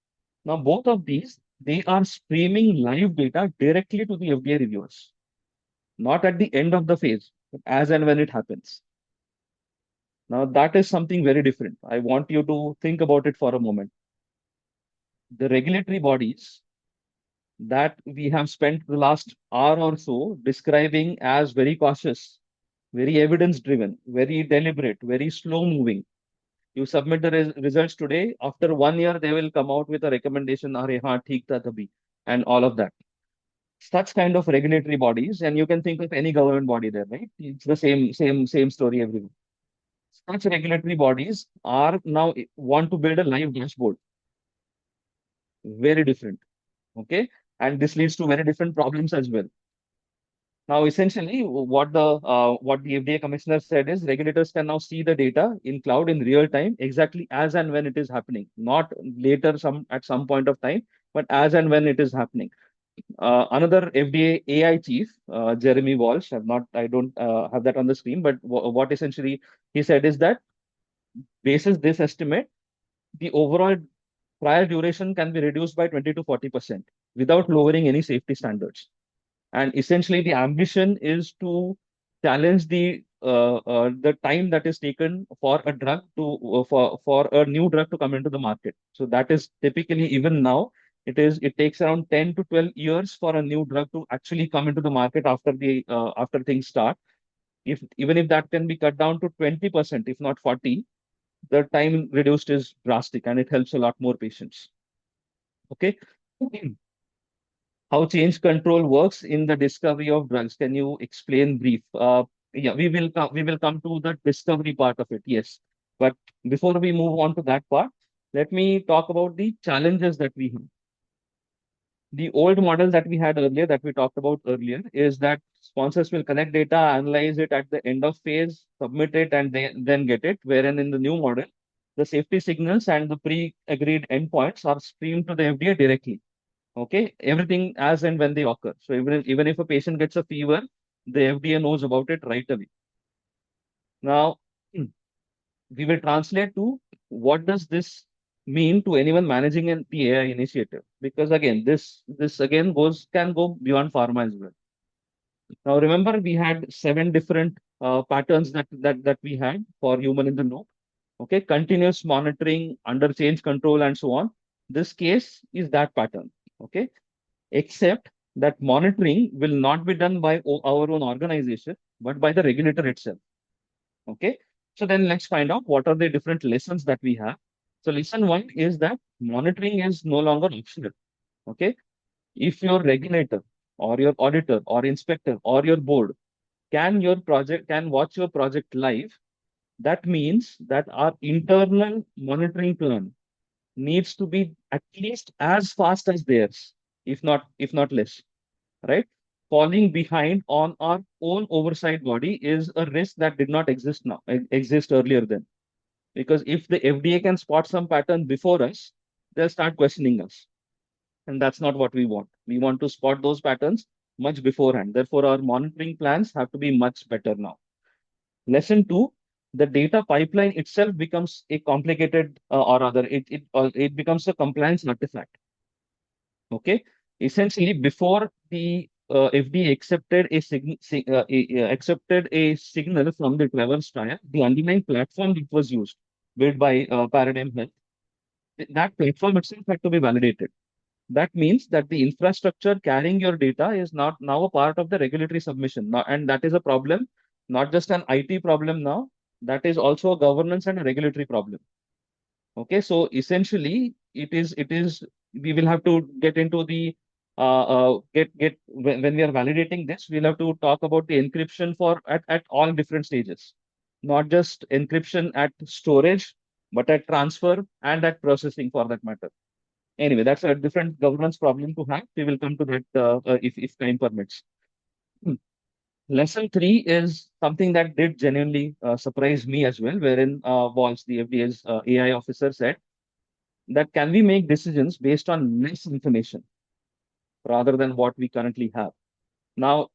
B: Now, both of these, they are streaming live data directly to the FDA reviewers, not at the end of the phase, but as and when it happens. Now, that is something very different. I want you to think about it for a moment. The regulatory bodies that we have spent the last hour or so describing as very cautious, very evidence driven, very deliberate, very slow moving. You submit the results today. After 1 year, they will come out with a recommendation, "Arey, haan, theek tha tabhi," and all of that. Such kind of regulatory bodies, and you can think of any government body there, right? It's the same story everywhere. Such regulatory bodies are now want to build a live dashboard. Very different. Okay. And this leads to very different problems as well. Now, essentially, what the FDA commissioner said is regulators can now see the data in cloud in real time, exactly as and when it is happening, not later at some point of time, but as and when it is happening. Another FDA AI chief, Jeremy Walsh, I don't have that on the screen, but what essentially he said is that basis this estimate, the overall trial duration can be reduced by 20 to 40% without lowering any safety standards. And essentially, the ambition is to challenge the time that is taken for a drug to for a new drug to come into the market. So that is typically, even now, it takes around 10 to 12 years for a new drug to actually come into the market after things start. If even if that can be cut down to 20%, if not 40, the time reduced is drastic and it helps a lot more patients. Okay. How change control works in the discovery of drugs. Can you explain brief? Yeah, we will come to the discovery part of it. Yes, but before we move on to that part, let me talk about the challenges that we have. The old model that we had earlier, that we talked about earlier, is that sponsors will collect data, analyze it at the end of phase, submit it, and then get it. Wherein in the new model, the safety signals and the pre-agreed endpoints are streamed to the FDA directly. Okay, everything as and when they occur. So even if a patient gets a fever, the FDA knows about it right away. Now, we will translate to what does this mean to anyone managing an the AI initiative? Because again, this again goes can go beyond pharma as well. Now, remember we had seven different patterns that we had for human in the know. Okay, continuous monitoring, under change control, and so on. This case is that pattern. Okay, except that monitoring will not be done by our own organization, but by the regulator itself. Okay. So then let's find out what are the different lessons that we have. So lesson one is that monitoring is no longer optional. Okay. If your regulator or your auditor or inspector or your board can watch your project live, that means that our internal monitoring plan needs to be at least as fast as theirs, if not less, right? falling behind on our own oversight body is a risk that did not exist now, exist earlier then. Because if the FDA can spot some pattern before us, they'll start questioning us. And that's not what we want. We want to spot those patterns much beforehand. Therefore, our monitoring plans have to be much better now. Lesson two, the data pipeline itself becomes a complicated, or rather, it becomes a compliance artifact. Okay, essentially, before the FDA accepted accepted a signal from the traverse tire, the underlying platform that was used, built by Paradigm Health, that platform itself had to be validated. That means that the infrastructure carrying your data is not now a part of the regulatory submission. Now, and that is a problem, not just an IT problem now, that is also a governance and a regulatory problem. Okay, so essentially, it is we will have to get into the get when we are validating this, we'll have to talk about the encryption for at all different stages, not just encryption at storage, but at transfer and at processing for that matter. Anyway, that's a different governance problem to have. We will come to that if time permits. Hmm. Lesson three is something that did genuinely surprise me as well, wherein Walsh, the FDA's AI officer, said that can we make decisions based on less information rather than what we currently have. Now,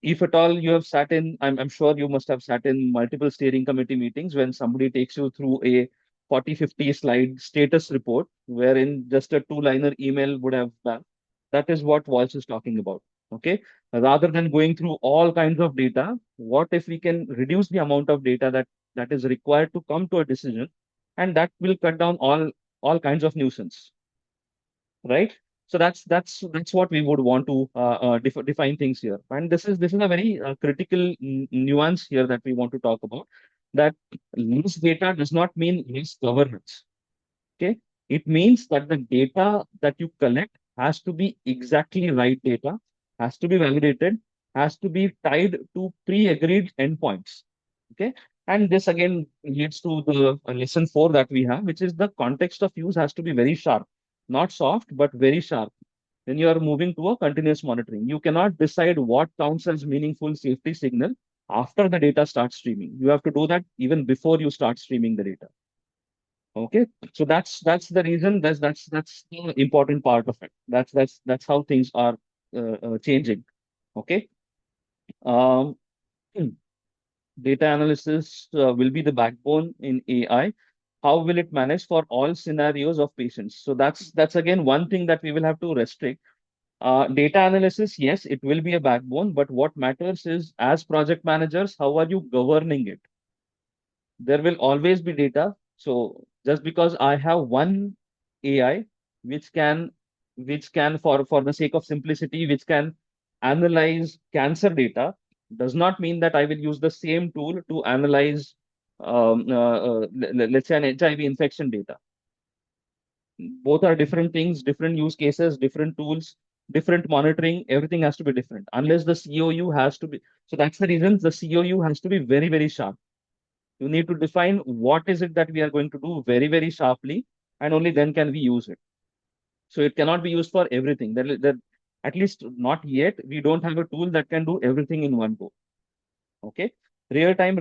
B: if at all you have sat in, I'm sure you must have sat in multiple steering committee meetings when somebody takes you through a 40, 50 slide status report, wherein just a two-liner email would have done. That is what Walsh is talking about. Okay. Rather than going through all kinds of data, what if we can reduce the amount of data that is required to come to a decision, and that will cut down all kinds of nuisance, right? So that's what we would want to define things here, and this is a very critical nuance here that we want to talk about. That less data does not mean less governance. Okay, it means that the data that you collect has to be exactly right data, has to be validated, has to be tied to pre-agreed endpoints. Okay, and this again leads to the lesson four that we have, which is the context of use has to be very sharp, not soft, but very sharp. When you are moving to a continuous monitoring, you cannot decide what counts as meaningful safety signal after the data starts streaming. You have to do that even before you start streaming the data. Okay, so that's the reason. That's the important part of it. That's how things are changing. Okay, um, data analysis will be the backbone in AI. How will it manage for all scenarios of patients? So that's again one thing that we will have to restrict. Data analysis, yes, it will be a backbone, but what matters is as project managers, how are you governing it? There will always be data. So just because I have one AI which can for the sake of simplicity, which can analyze cancer data, does not mean that I will use the same tool to analyze let's say an HIV infection data. Both are different things, different use cases, different tools, different monitoring. Everything has to be different unless the COU has to be. So that's the reason the COU has to be very, very sharp. You need to define what is it that we are going to do very, very sharply, and only then can we use it. So it cannot be used for everything. At least not yet. We don't have a tool that can do everything in one go. Okay. Real-time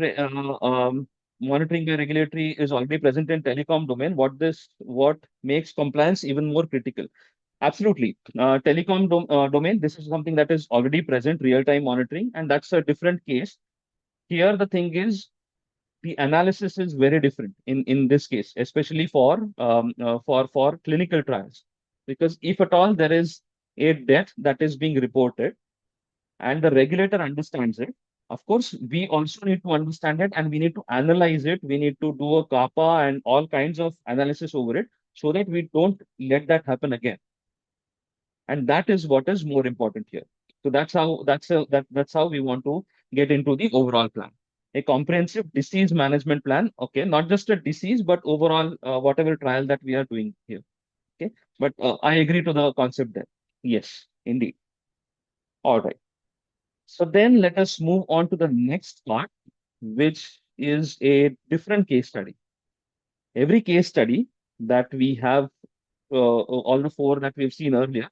B: monitoring by regulatory is already present in telecom domain. What makes compliance even more critical? Absolutely. Domain, this is something that is already present, real-time monitoring, and that's a different case. Here, the thing is, the analysis is very different in this case, especially for clinical trials, because if at all there is a death that is being reported and the regulator understands it, of course we also need to understand it and we need to analyze it. We need to do a kappa and all kinds of analysis over it so that we don't let that happen again. And that is what is more important here. So that's how we want to get into the overall plan, a comprehensive disease management plan. Okay, not just a disease but overall whatever trial that we are doing here. Okay, but I agree to the concept there. Yes, indeed. All right, so then let us move on to the next part, which is a different case study. Every case study that we have, all the four that we've seen earlier,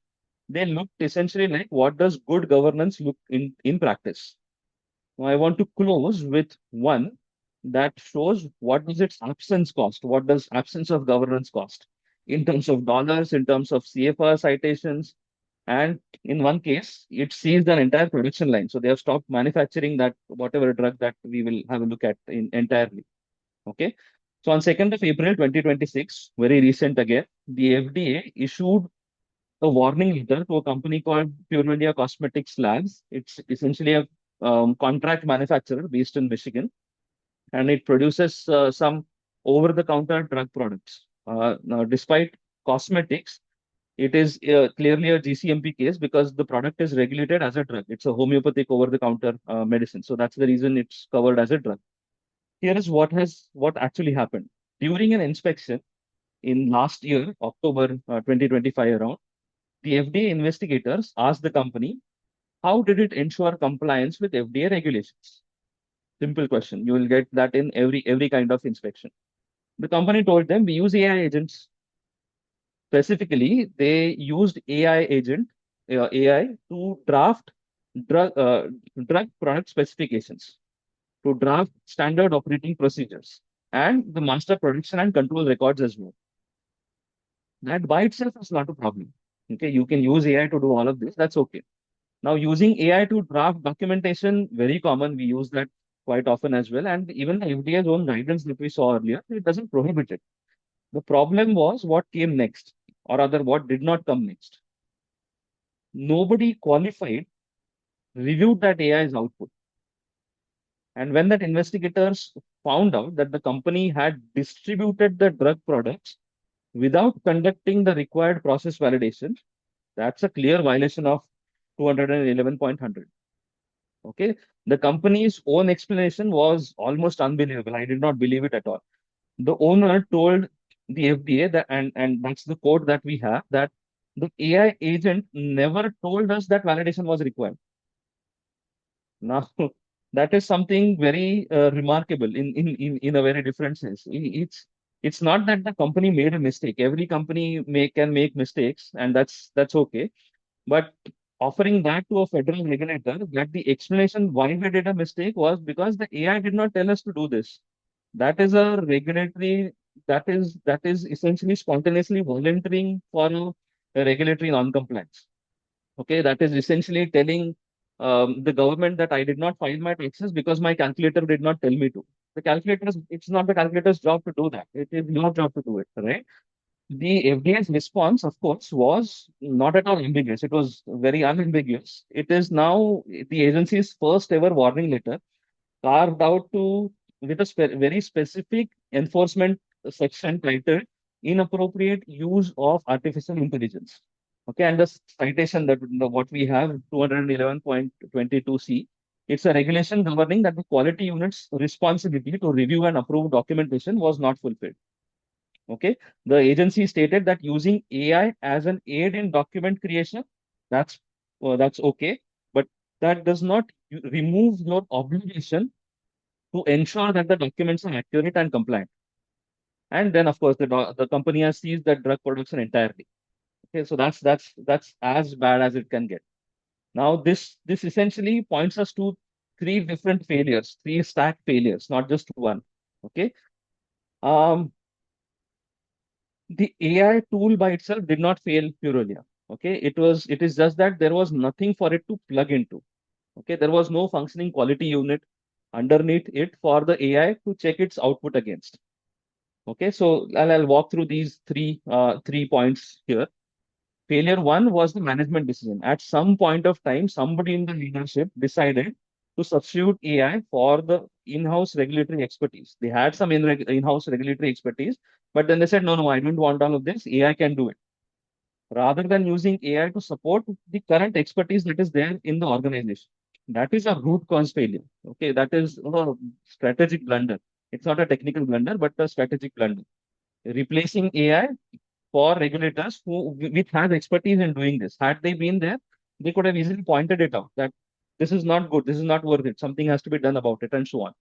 B: They looked essentially like what does good governance look in practice. Now, I want to close with one that shows what does its absence cost? What does absence of governance cost in terms of dollars, in terms of CFR citations, and in one case, it seized an entire production line. So they have stopped manufacturing that whatever drug that we will have a look at in entirely. Okay. So on 2nd of April 2026, very recent again, the FDA issued a warning letter to a company called Pure Cosmetics Labs. It's essentially a contract manufacturer based in Michigan, and it produces some over-the-counter drug products. Now, despite cosmetics, it is clearly a GCMP case because the product is regulated as a drug. It's a homeopathic over-the-counter medicine, so that's the reason it's covered as a drug. Here is what actually happened during an inspection in last year, October 2025 around. The FDA investigators asked the company, how did it ensure compliance with FDA regulations? Simple question. You will get that in every kind of inspection. The company told them we use AI agents. Specifically, they used AI to draft drug drug product specifications, to draft standard operating procedures, and the master production and control records as well. That by itself is not a problem. Okay, you can use AI to do all of this. That's okay. Now, using AI to draft documentation, very common. We use that quite often as well. And even the FDA's own guidance that we saw earlier, it doesn't prohibit it. The problem was what came next, or rather, what did not come next. Nobody qualified reviewed that AI's output. And when that investigators found out that the company had distributed the drug products without conducting the required process validation, that's a clear violation of 211.100. Okay. The company's own explanation was almost unbelievable. I did not believe it at all. The owner told the FDA that, and that's the quote that we have, that the AI agent never told us that validation was required. Now, that is something very remarkable in a very different sense. It's not that the company made a mistake. Every company can make mistakes, and that's okay. But offering that to a federal regulator, that the explanation why we did a mistake was because the AI did not tell us to do this. That is a regulatory, that is essentially spontaneously volunteering for a regulatory non-compliance. Okay, that is essentially telling the government that I did not file my taxes because my calculator did not tell me to. The calculators, it's not the calculator's job to do that. It is your job to do it, right? The FDA's response, of course, was not at all ambiguous. It was very unambiguous. It is now the agency's first ever warning letter carved out to with a very specific enforcement section titled inappropriate use of artificial intelligence. Okay, and the citation that what we have 211.22C, it's a regulation governing that the quality unit's responsibility to review and approve documentation was not fulfilled. Okay, the agency stated that using AI as an aid in document creation, that's that's okay, but that does not remove your obligation to ensure that the documents are accurate and compliant. And then, of course, the company has seized that drug production entirely. Okay, so that's as bad as it can get. Now, this essentially points us to three different failures, three stack failures, not just one. Okay, um, the AI tool by itself did not fail Purulia. Okay, it is just that there was nothing for it to plug into. Okay, there was no functioning quality unit underneath it for the AI to check its output against. Okay, so I'll walk through these three points here. Failure one was the management decision. At some point of time, somebody in the leadership decided to substitute AI for the in-house regulatory expertise. They had some in-house regulatory expertise, but then they said, no, no, I don't want all of this. AI can do it. Rather than using AI to support the current expertise that is there in the organization. That is a root cause failure. Okay, that is a strategic blunder. It's not a technical blunder, but a strategic blunder. Replacing AI for regulators who which has expertise in doing this. Had they been there, they could have easily pointed it out that this is not good, this is not worth it, something has to be done about it, and so on.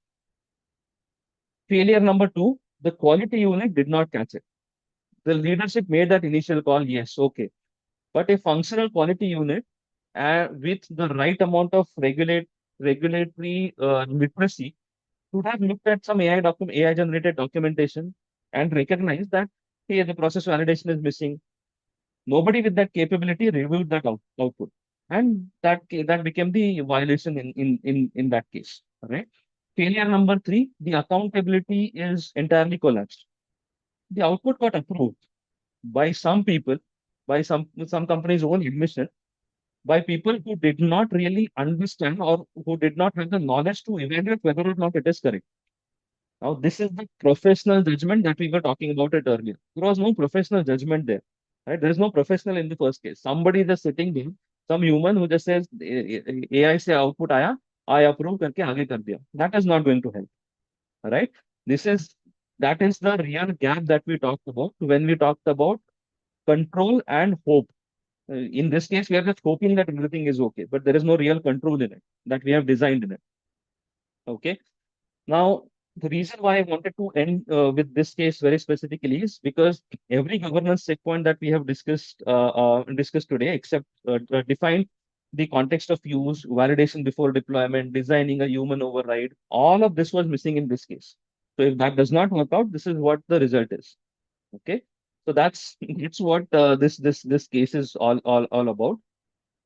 B: Failure number two, the quality unit did not catch it. The leadership made that initial call, yes, okay. But a functional quality unit with the right amount of regulatory literacy should have looked at some AI generated documentation and recognized that, hey, the process validation is missing. Nobody with that capability reviewed that output, and that became the violation in that case. Right. Failure number three: the accountability is entirely collapsed. The output got approved by some people, by some companies' own admission, by people who did not really understand or who did not have the knowledge to evaluate whether or not it is correct. Now, this is the professional judgment that we were talking about it earlier. There was no professional judgment there, right? There is no professional in the first case. Somebody just sitting there, some human who just says AI से output आया, I approve करके आगे कर दिया. That is not going to help, right? This is that is the real gap that we talked about when we talked about control and hope. In this case, we are just hoping that everything is okay, but there is no real control in it that we have designed in it. Okay. Now, the reason why I wanted to end with this case very specifically is because every governance checkpoint that we have discussed today, except defined the context of use, validation before deployment, designing a human override, all of this was missing in this case. So if that does not work out, this is what the result is. Okay, so that's it's what this case is all about.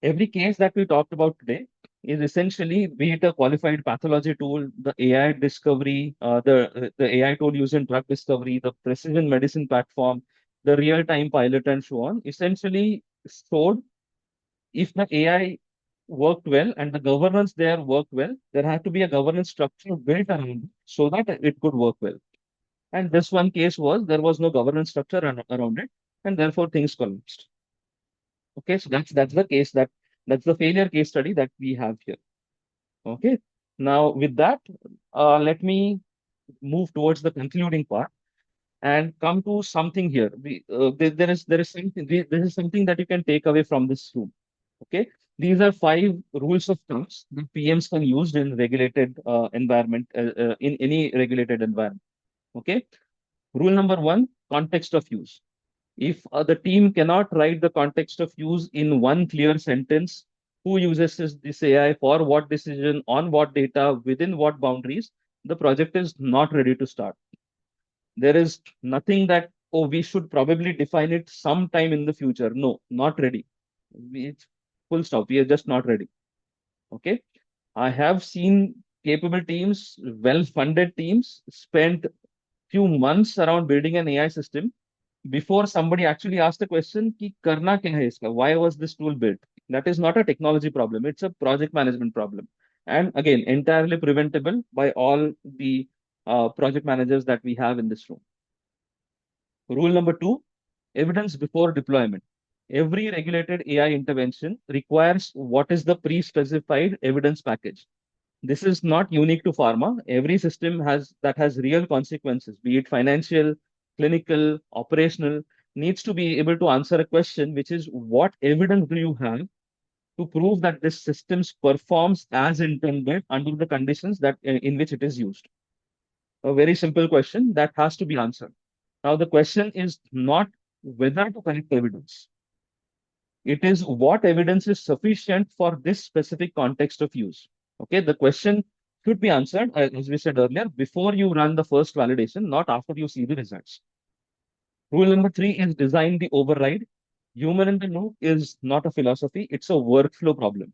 B: Every case that we talked about today is essentially, be it a qualified pathology tool, the AI discovery, the AI tool used in drug discovery, the precision medicine platform, the real-time pilot, and so on, essentially showed if the AI worked well and the governance there worked well, there had to be a governance structure built around it so that it could work well. And this one case was there was no governance structure around it, and therefore things collapsed. Okay, so that's the case that's the failure case study that we have here. Okay. Now with that, let me move towards the concluding part and come to something here. There is something this is something that you can take away from this room. Okay. These are five rules of thumbs that PMs can use in regulated environment in any regulated environment. Okay. Rule number one: context of use. If the team cannot write the context of use in one clear sentence, who uses this AI for what decision, on what data, within what boundaries, the project is not ready to start. There is nothing that, oh, we should probably define it sometime in the future. No, not ready. It's full stop. We are just not ready. Okay. I have seen capable teams, well funded teams, spend few months around building an AI system before somebody actually asked the question कि करना क्या है इसका, why was this tool built? That is not a technology problem, it's a project management problem, and again entirely preventable by all the project managers that we have in this room. Rule number two: evidence before deployment. Every regulated AI intervention requires what is the pre-specified evidence package. This is not unique to pharma. Every system has real consequences, be it financial, clinical, operational, needs to be able to answer a question, which is what evidence do you have to prove that this system performs as intended under the conditions that in which it is used? A very simple question that has to be answered. Now, the question is not whether to collect evidence. It is what evidence is sufficient for this specific context of use. Okay, the question should be answered, as we said earlier, before you run the first validation, not after you see the results. Rule number three is design the override. Human in the loop is not a philosophy, it's a workflow problem.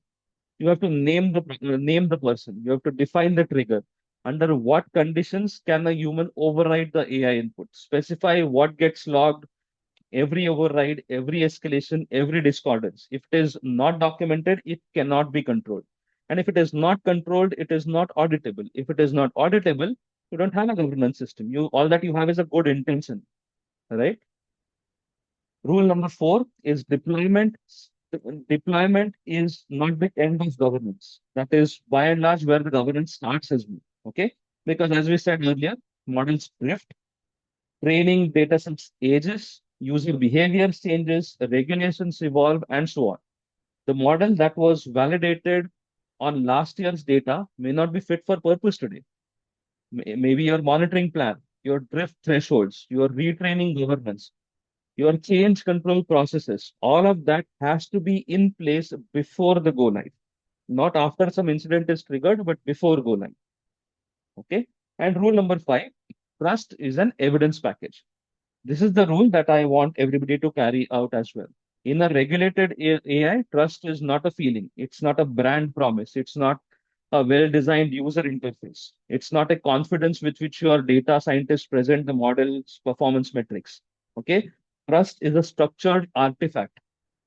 B: You have to name the person. You have to define the trigger. Under what conditions can a human override the AI input? Specify what gets logged, every override, every escalation, every discordance. If it is not documented, it cannot be controlled. And if it is not controlled, it is not auditable. If it is not auditable, you don't have a governance system. You all that you have is a good intention, right? Rule number four is deployment. Deployment is not the end of governance. That is by and large where the governance starts as well. Okay, because as we said earlier, models drift, training data sets ages, user behavior changes, regulations evolve, and so on. The model that was validated on last year's data may not be fit for purpose today. Maybe your monitoring plan, your drift thresholds, your retraining governance. your change control processes, all of that has to be in place before the go live, not after some incident is triggered, but before go live. Okay. And rule number five, trust is an evidence package. This is the rule that I want everybody to carry out as well. In a regulated AI, trust is not a feeling. It's not a brand promise. It's not a well-designed user interface. It's not a confidence with which your data scientists present the model's performance metrics. Okay. Trust is a structured artifact.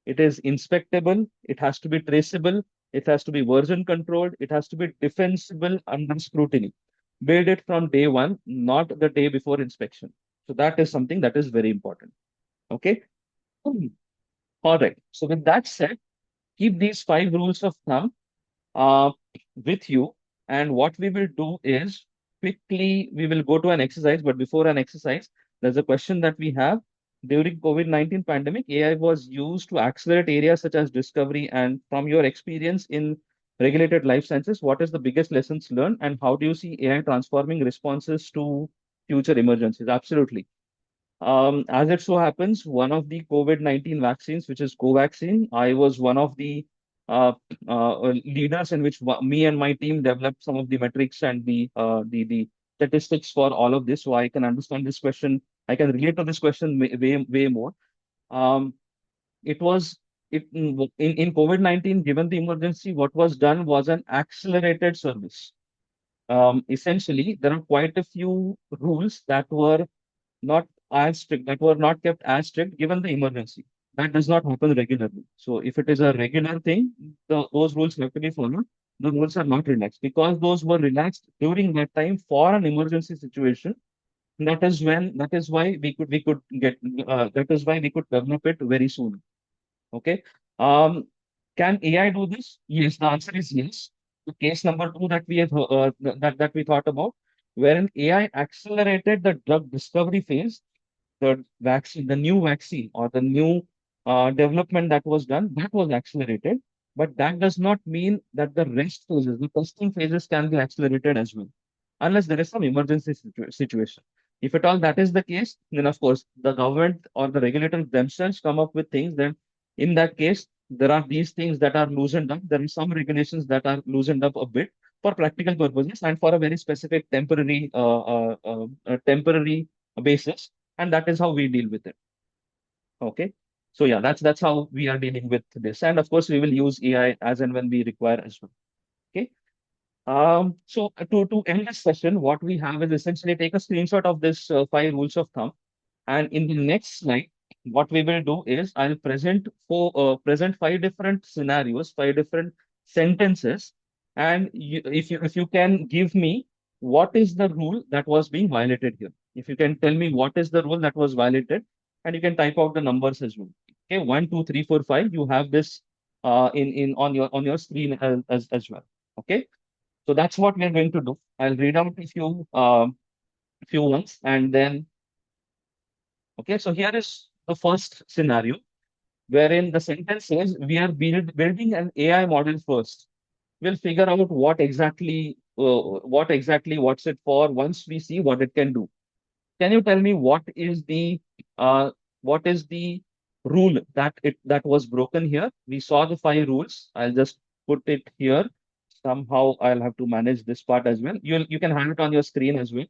B: It is inspectable. It has to be traceable. It has to be version controlled. It has to be defensible under scrutiny. Build it from day one, not the day before inspection. So that is something that is very important. Okay. All right. So with that said, keep these five rules of thumb uh, with you. And what we will do is quickly we will go to an exercise. But before an exercise, there's a question that we have. During COVID-19 pandemic, AI was used to accelerate areas such as discovery. And from your experience in regulated life sciences, what is the biggest lessons learned, and how do you see AI transforming responses to future emergencies? Absolutely. As it so happens, one of the COVID-19 vaccines, which is Covaxin, I was one of the uh, leaders in which me and my team developed some of the metrics and the statistics for all of this. So I can understand this question. I can relate to this question way more. Um, it was in COVID-19, given the emergency, what was done was an accelerated service. Essentially, there are quite a few rules that were not as strict, that were not kept as strict given the emergency. That does not happen regularly. So if it is a regular thing, those rules have to be followed. The rules are not relaxed because those were relaxed during that time for an emergency situation. That is why we could get that is why we could develop it very soon. Okay. Um, can AI do this? Yes, the answer is yes. The case number two that we have that we thought about, wherein AI accelerated the drug discovery phase, the vaccine, the new vaccine or the new development that was done, that was accelerated. But that does not mean that the rest phases, the testing phases can be accelerated as well, unless there is some emergency situation. If at all that is the case, then of course the government or the regulators themselves come up with things. Then in that case, there are these things that are loosened up. There are some regulations that are loosened up a bit for practical purposes and for a very specific temporary basis, and that is how we deal with it. Okay. So yeah, that's how we are dealing with this. And of course, we will use AI as and when we require as well. Okay. To end this session, what we have is essentially take a screenshot of this five rules of thumb, and in the next slide, what we will do is I'll present five different scenarios, five different sentences, and if you can give me what is the rule that was being violated here. If you can tell me what is the rule that was violated, and you can type out the numbers as well. Okay, 1, 2, 3, 4, 5. You have this in on your screen as well. Okay, so that's what we are going to do. I'll read out a few ones, and then okay. So here is the first scenario wherein the sentence says we are building an AI model first. We'll figure out what's it for once we see what it can do. Can you tell me uh, what is the rule that was broken here? We saw the five rules. I'll just put it here. Somehow I'll have to manage this part as well. You can have it on your screen as well.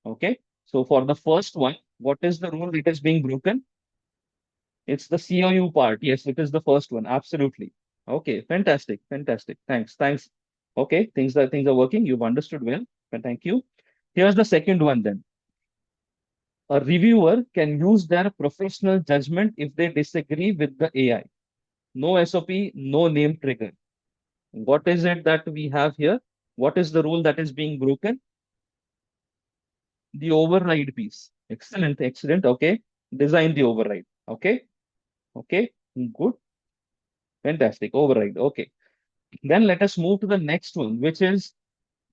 B: Okay. So for the first one, what is the rule that is being broken? It's the COU part. Yes, it is the first one. Absolutely. Okay, fantastic, fantastic. Thanks. Okay, things are working. You've understood well. And thank you. Here's the second one then. A reviewer can use their professional judgment if they disagree with the AI. No SOP, no name trigger. What is it that we have here? What is the rule that is being broken? The override piece. Excellent, excellent. Okay. Design the override. Okay. Okay. Good. Fantastic. Override. Okay. Then let us move to the next one, which is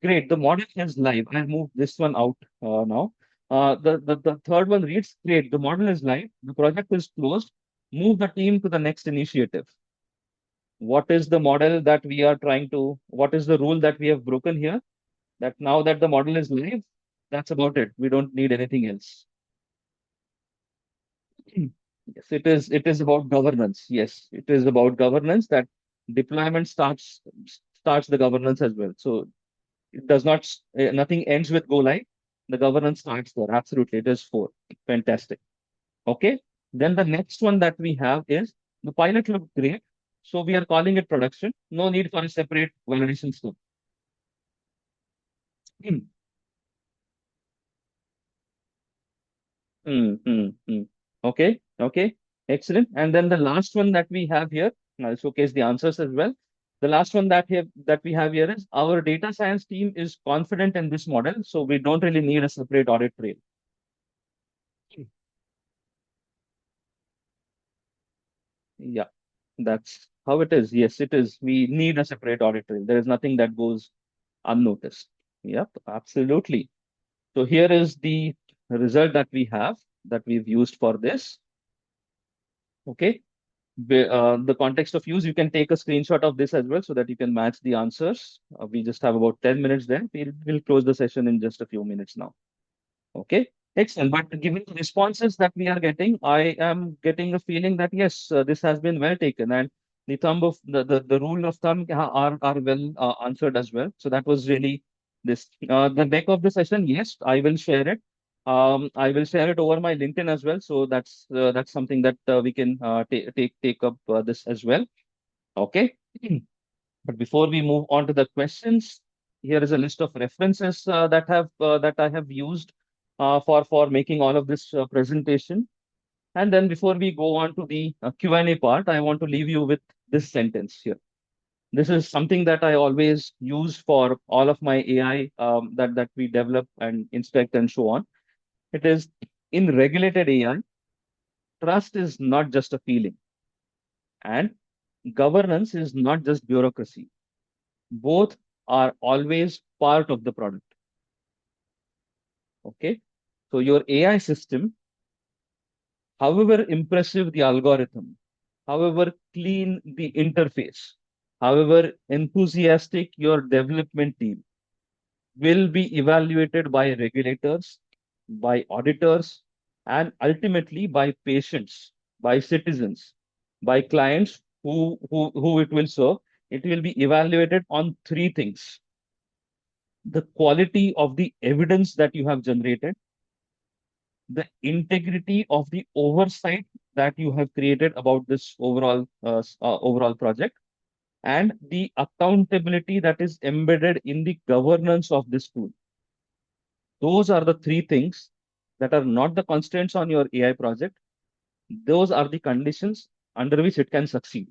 B: great. The model is live. I'll move this one out now. The third one reads, great. The model is live. The project is closed. Move the team to the next initiative. What is the model that we are trying to, what is the rule that we have broken here? That now that the model is live, that's about it. We don't need anything else. Yes, it is. It is about governance. Yes, it is about governance. That deployment starts the governance as well. So it does not. Nothing ends with go live. The governance starts there. Absolutely, it is four. Fantastic. Okay. Then the next one that we have is the pilot looked great. So we are calling it production. No need for a separate validation step. Hmm, hmm. Okay. Okay. Excellent. And then the last one that we have here, I'll showcase the answers as well. The last one that we have here is our data science team is confident in this model, so we don't really need a separate audit trail. Yeah, that's how it is. Yes, it is. We need a separate audit trail. There is nothing that goes unnoticed. Yep, absolutely. So here is the result that we have that we've used for this. Okay. The context of use, you can take a screenshot of this as well so that you can match the answers. We just have about 10 minutes there. We'll close the session in just a few minutes now. Okay, excellent. But given the responses that we are getting, I am getting a feeling that yes, this has been well taken, and the thumb of the rule of thumb are well answered as well. So that was really this. The deck of the session, yes, I will share it. I will share it over my LinkedIn as well. So that's something that we can take up this as well. Okay. But before we move on to the questions, here is a list of references that I have used for making all of this presentation. And then before we go on to the Q&A part, I want to leave you with this sentence here. This is something that I always use for all of my AI that we develop and inspect and so on. It is in regulated AI, trust is not just a feeling, and governance is not just bureaucracy. Both are always part of the product. Okay. So your AI system, however impressive the algorithm, however clean the interface, however enthusiastic your development team, will be evaluated by regulators, by auditors, and ultimately by patients, by citizens, by clients who it will serve. It will be evaluated on three things: the quality of the evidence that you have generated, the integrity of the oversight that you have created about this overall project, and the accountability that is embedded in the governance of this tool. Those are the three things that are not the constraints on your AI project. Those are the conditions under which it can succeed,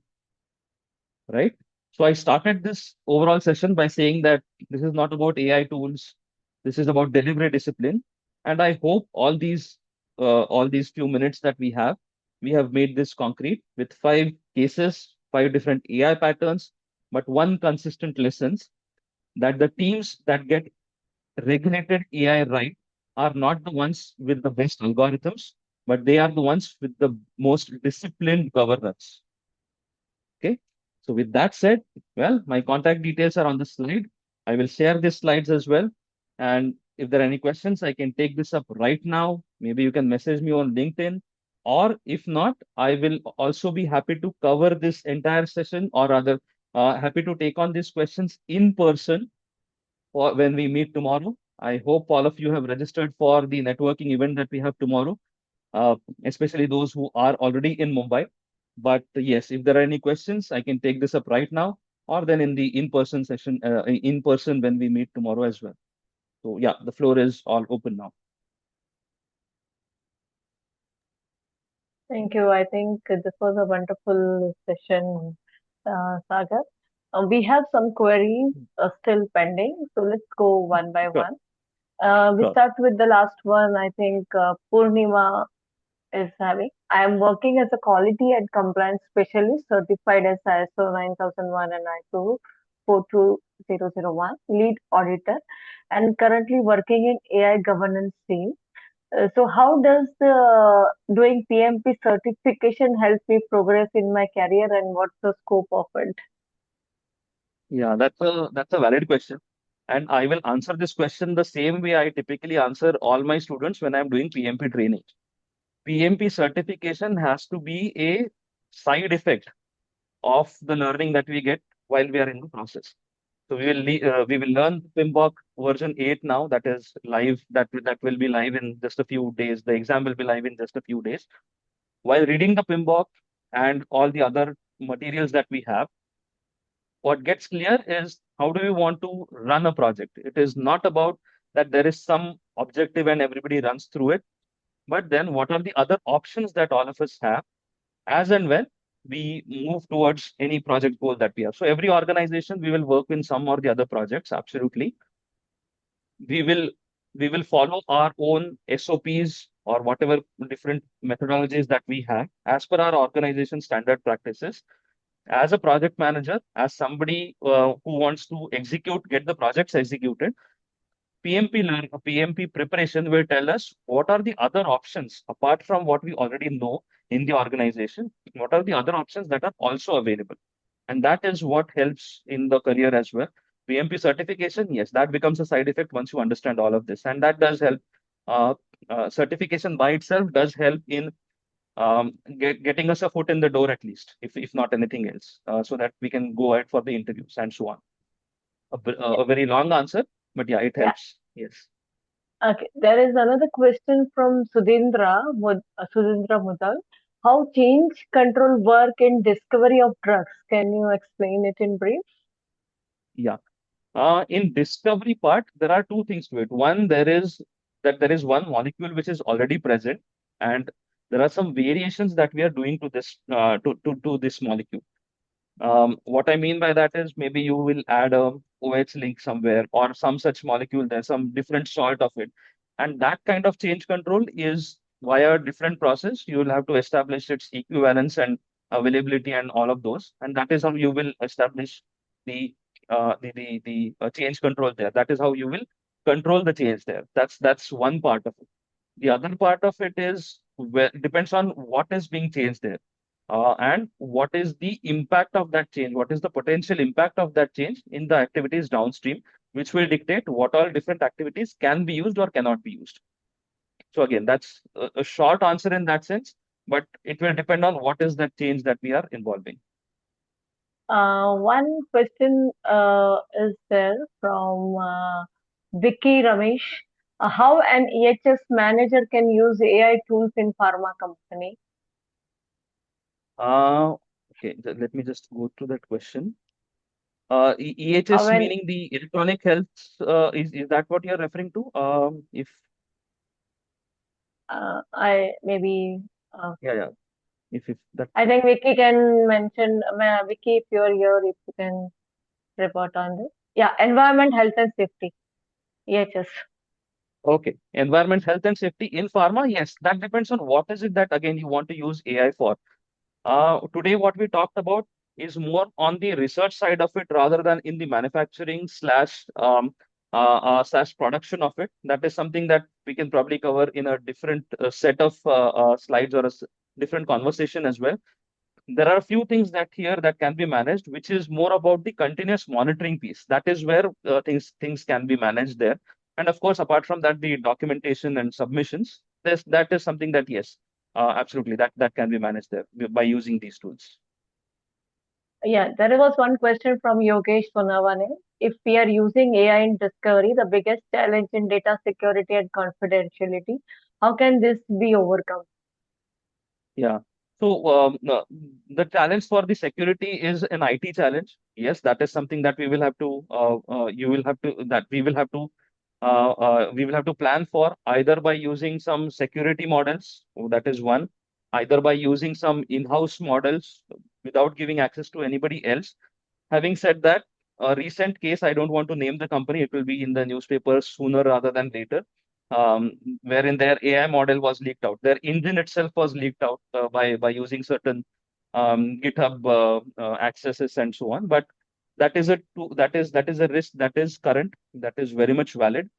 B: right? So I started this overall session by saying that this is not about AI tools. This is about deliberate discipline. And I hope all these few minutes that we have made this concrete with five cases, five different AI patterns, but one consistent lessons that the teams that get regulated AI right are not the ones with the best algorithms, but they are the ones with the most disciplined governance. Okay. So with that said, well, my contact details are on the slide. I will share these slides as well. And if there are any questions, I can take this up right now. Maybe you can message me on LinkedIn. Or if not, I will also be happy to cover this entire session, or rather, happy to take on these questions in person for when we meet tomorrow. I hope all of you have registered for the networking event that we have tomorrow, uh, especially those who are already in Mumbai. But yes, if there are any questions, I can take this up right now, or then in the in-person session, in person when we meet tomorrow as well. So yeah, the floor is all open now.
A: Thank you. I think this was a wonderful session, Sagar. We have some queries still pending, so let's go one by
B: Sure,
A: one. We
B: sure.
A: start with the last one. I think Purnima is having. I am working as a quality and compliance specialist certified as ISO 9001 and ISO 42001 lead auditor and currently working in AI governance team. So how does doing PMP certification help me progress in my career and what's the scope of it?
B: Yeah, that's a valid question. And I will answer this question the same way I typically answer all my students when I'm doing PMP training. PMP certification has to be a side effect of the learning that we get while we are in the process. So we will learn PMBOK version 8 now. That is live. That will be live in just a few days. The exam will be live in just a few days. While reading the PMBOK and all the other materials that we have, what gets clear is how do we want to run a project. It is not about that there is some objective and everybody runs through it, but then what are the other options that all of us have as and when we move towards any project goal that we have. So every organization, we will work in some or the other projects, absolutely. We will we will follow our own SOPs or whatever different methodologies that we have as per our organization standard practices. As a project manager, as somebody who wants to get the projects executed, PMP preparation will tell us what are the other options apart from what we already know in the organization. What are the other options that are also available? And that is what helps in the career as well. PMP certification, yes, that becomes a side effect once you understand all of this, and that does help. Uh, Certification by itself does help in getting us a foot in the door at least, if not anything else, so that we can go ahead for the interviews and so on.
A: Yeah.
B: A very long answer, but yeah, it
A: Yeah.
B: helps. Yes.
A: Okay. There is another question from Sudhindra Mudal. How change control work in discovery of drugs? Can you explain it in brief?
B: Yeah. In discovery part, there are two things to it. One, there is one molecule which is already present, and there are some variations that we are doing to to this molecule. What I mean by that is maybe you will add a OH link somewhere or some such molecule. There's some different salt of it, and that kind of change control is via a different process. You will have to establish its equivalence and availability and all of those, and that is how you will establish the change control there. That is how you will control the change there. That's one part of it. The other part of it is where depends on what is being changed there, and what is the impact of that change, what is the potential impact of that change in the activities downstream, which will dictate what all different activities can be used or cannot be used. So again, that's a short answer in that sense, but it will depend on what is that change that we are involving.
A: One question is there from Vicky Ramesh. How an EHS manager can use AI tools in pharma company?
B: Uh, okay, let me just go through that question.
A: How
B: EHS
A: an
B: meaning the electronic health, is that what you're referring to? If
A: I maybe
B: Yeah, yeah, if that.
A: I think Vicky can mention, Vicky, if you're here, if you can report on this. Yeah, environment, health and safety. EHS.
B: Okay. Environment, health, and safety in pharma, yes, that depends on what is it that again you want to use AI for. Today, what we talked about is more on the research side of it rather than in the manufacturing slash production of it. That is something that we can probably cover in a different set of slides or different conversation as well. There are a few things that here that can be managed, which is more about the continuous monitoring piece. That is where things can be managed there. And of course, apart from that, the documentation and submissions, that is something that yes, absolutely, that can be managed there by using these tools.
A: Yeah, there was one question from Yogesh Sonawane. If we are using AI in discovery, the biggest challenge in data security and confidentiality, how can this be overcome?
B: Yeah. So the challenge for the security is an IT challenge. Yes, that is something that we will have to you will have to that we will have to plan for either by using some security models. That is one. Either by using some in-house models without giving access to anybody else. Having said that, a recent case, I don't want to name the company, it will be in the newspapers sooner rather than later, um, wherein their AI model was leaked out. Their engine itself was leaked out by using certain GitHub accesses and so on. But that is a risk that is current, that is very much valid.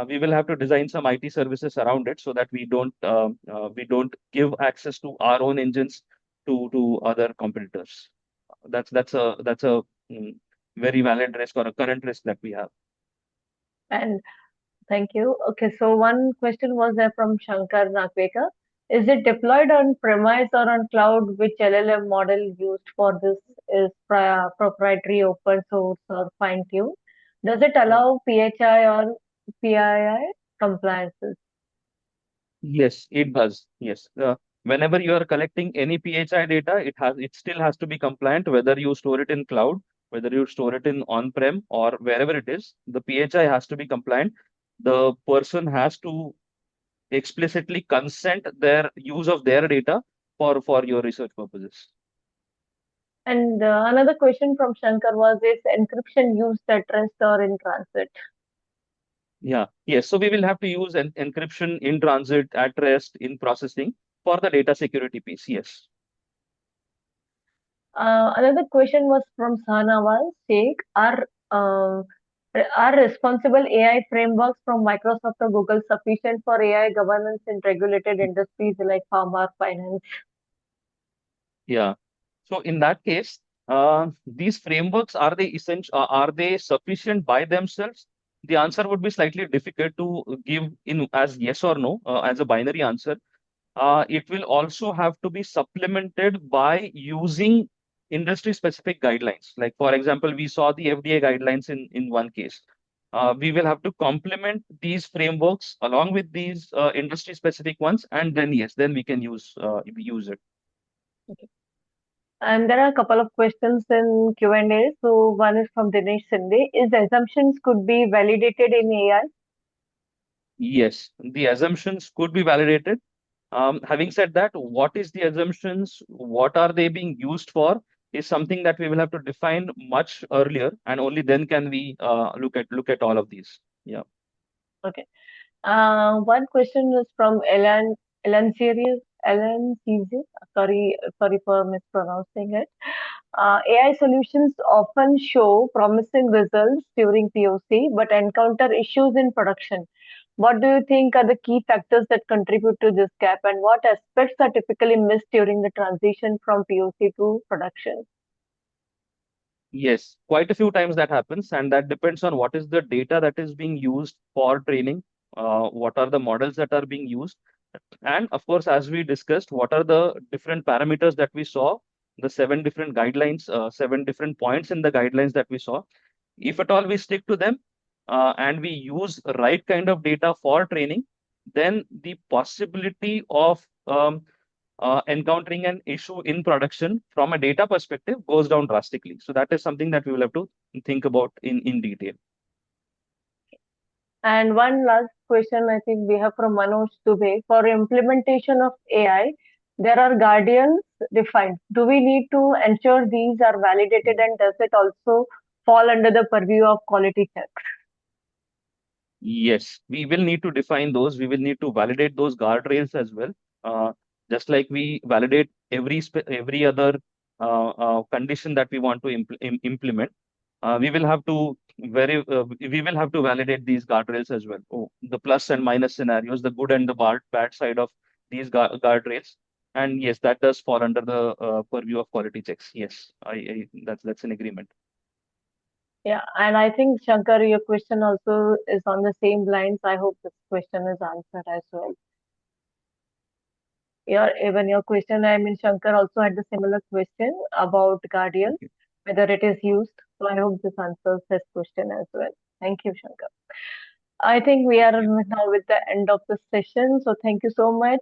B: We will have to design some IT services around it so that we don't give access to our own engines to other competitors. That's a mm, very valid risk or a current risk that we have.
A: And thank you. Okay, so one question was there from Shankar Nakwekar. Is it deployed on premise or on cloud? Which LLM model used for this is proprietary, open source, or fine-tuned? Does it
B: Uh,
A: allow PHI or PII compliances?
B: Yes, it does. Yes. Whenever you are collecting any PHI data, it still has to be compliant, whether you store it in cloud, whether you store it in on-prem or wherever it is, the PHI has to be compliant. The person has to explicitly consent their use of their data for your research purposes.
A: And another question from Shankar was, is encryption used at rest or in transit?
B: Yeah. Yes. So we will have to use an encryption in transit, at rest, in processing for the data security piece. Yes.
A: Another question was from Sahnawaz Sheikh. Are responsible AI frameworks from Microsoft or Google sufficient for AI governance in regulated industries like pharma, finance?
B: Yeah. So in that case, these frameworks are they sufficient by themselves? The answer would be slightly difficult to give in as yes or no, as a binary answer. It will also have to be supplemented by using industry specific guidelines. Like, for example, we saw the FDA guidelines in one case. We will have to complement these frameworks along with these industry specific ones, and then yes, then we can use it.
A: And there are a couple of questions in Q&A. So one is from Dinesh Sinde. Is assumptions could be validated in AI?
B: Yes, the assumptions could be validated. Having said that, what is the assumptions? What are they being used for? Is something that we will have to define much earlier, and only then can we look at all of these. Yeah.
A: Okay. One question is from Ellen Series, Ellen Series. Sorry for mispronouncing it. AI solutions often show promising results during POC, but encounter issues in production. What do you think are the key factors that contribute to this gap, and what aspects are typically missed during the transition from POC to production?
B: Yes, quite a few times that happens, and that depends on what is the data that is being used for training, what are the models that are being used, and of course, as we discussed, what are the different parameters that we saw, the seven different guidelines, seven different points in the guidelines that we saw. If at all we stick to them and we use right kind of data for training, then the possibility of encountering an issue in production from a data perspective goes down drastically. So that is something that we will have to think about in detail.
A: And one last question I think we have from Manoj Dubey. For implementation of AI, there are guardians defined. Do we need to ensure these are validated, and does it also fall under the purview of quality checks?
B: Yes, we will need to define those. We will need to validate those guardrails as well. Uh, just like we validate every other condition that we want to implement, we will have to validate these guardrails as well. Oh, the plus and minus scenarios, the good and the bad side of these guardrails. And yes, that does fall under the purview of quality checks. Yes, that's an agreement.
A: Yeah, and I think Shankar, your question also is on the same lines. I hope this question is answered as well. Your question, I mean, Shankar also had the similar question about Guardian,
B: Okay.
A: whether it is used. So I hope this answers his question as well. Thank you, Shankar. I think we are
B: Okay.
A: now with the end of the session. So thank you so much.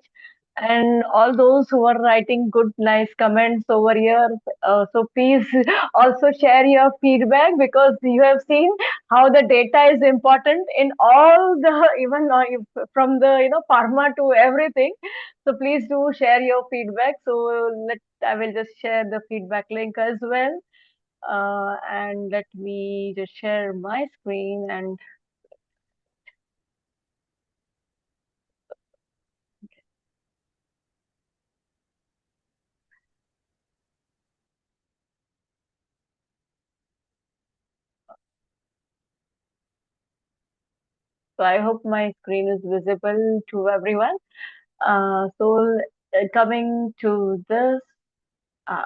A: And all those who are writing good, nice comments over here, so please also share your feedback, because you have seen how the data is important in all the, even from the pharma to everything. So please do share your feedback. So I will just share the feedback link as well. And let me just share my screen. And so I hope my screen is visible to everyone. Coming to this, uh,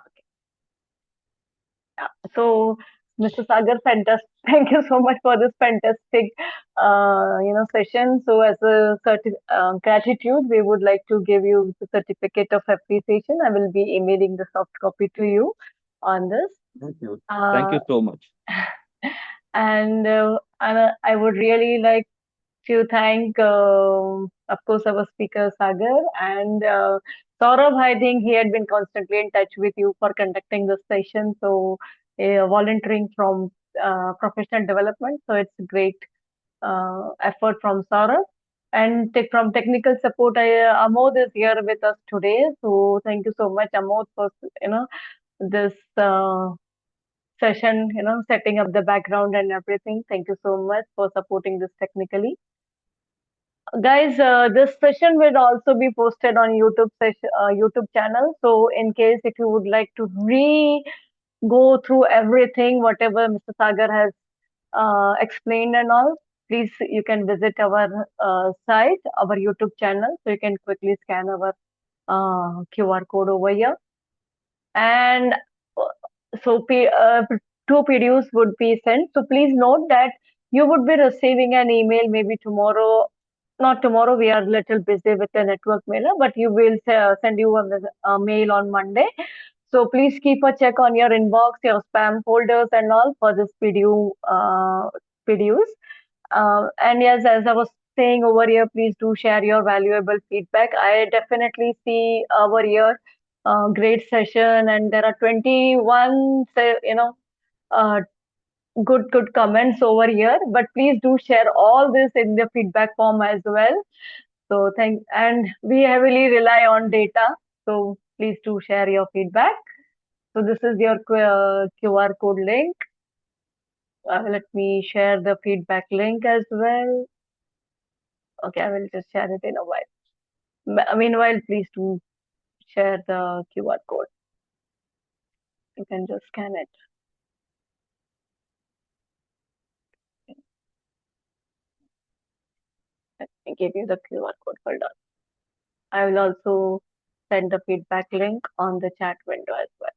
A: yeah. So Mr. Sagar, fantastic. Thank you so much for this fantastic, session. So, as a gratitude, we would like to give you the certificate of appreciation. I will be emailing the soft copy to you on this.
B: Thank you. Thank
A: Uh,
B: you so much.
A: and I would really like to thank, of course, our speaker Sagar and Saurabh. I think he had been constantly in touch with you for conducting this session. So, volunteering from professional development. So, it's a great effort from Saurabh. And from technical support, Amod is here with us today. So, thank you so much, Amod, for this session. Setting up the background and everything. Thank you so much for supporting this technically. Guys, this session will also be posted on YouTube channel. So, in case if you would like to go through everything, whatever Mr. Sagar has explained and all, please you can visit our site, our YouTube channel. So you can quickly scan our QR code over here. And uh, so two PDUs would be sent. So please note that you would be receiving an email maybe tomorrow. Not tomorrow, we are a little busy with the network mailer, but you will send you a mail on Monday. So please keep a check on your inbox, your spam folders, and all for this PDUs. And yes, as I was saying over here, please do share your valuable feedback. I definitely see over here great session, and there are 21, uh, good comments over here. But please do share all this in the feedback form as well. So and we heavily rely on data. So please do share your feedback. So this is your QR code link. Let me share the feedback link as well. Okay, I will just share it in a while. Meanwhile, please do share the QR code. You can just scan it. Let me give you the QR code. Hold on. I will also send the feedback link on the chat window as well.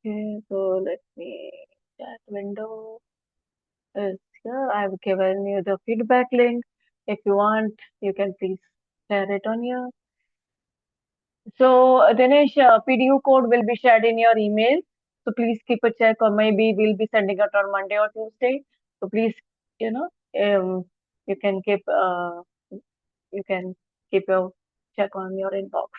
A: Okay, so let me chat window is here. I've given you the feedback link. If you want, you can please share it on here. So, Dinesh, PDU code will be shared in your email. So please keep a check, or maybe we'll be sending it on Monday or Tuesday. So please, you know, you can you can keep your check on your inbox.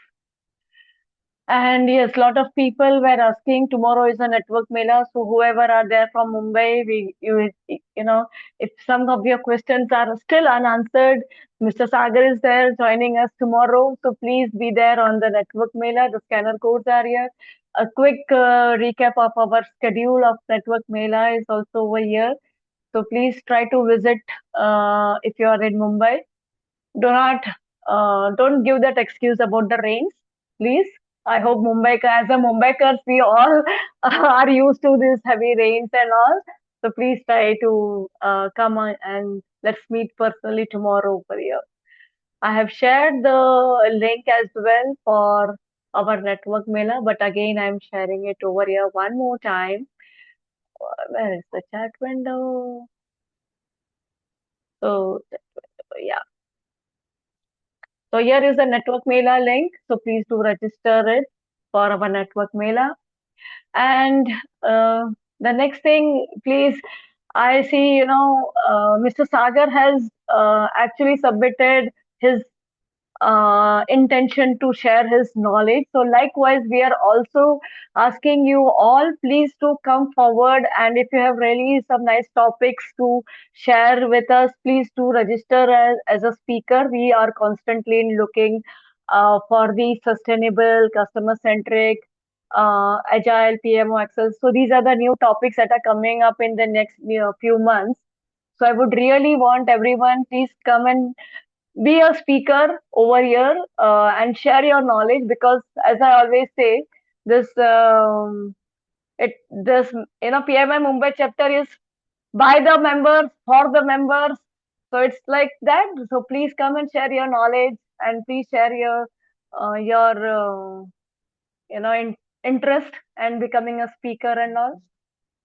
A: And yes, lot of people were asking. Tomorrow is a network mela, so whoever are there from Mumbai, if some of your questions are still unanswered, Mr. Sagar is there joining us tomorrow. So please be there on the network mela. The scanner codes are here. A quick recap of our schedule of network mela is also over here. So please try to visit if you are in Mumbai. Don't give that excuse about the rains, please. I hope as a Mumbaikars, we all are used to these heavy rains and all. So please try to come on and let's meet personally tomorrow over here. I have shared the link as well for our network mailer, but again, I'm sharing it over here one more time. Where is the chat window? So, yeah. So here is the network mailer link. So please do register it for our network mailer. And the next thing, please, I see, Mr. Sagar has actually submitted his intention to share his knowledge. So likewise, we are also asking you all, please to come forward. And if you have really some nice topics to share with us, please do register as a speaker. We are constantly looking for the sustainable, customer centric, Agile, PMO, Excel. So these are the new topics that are coming up in the next few months. So I would really want everyone, please come and be a speaker over here and share your knowledge, because as I always say, this it this PMI Mumbai chapter is by the members for the members. So it's like that. So please come and share your knowledge, and please share your interest and becoming a speaker and all.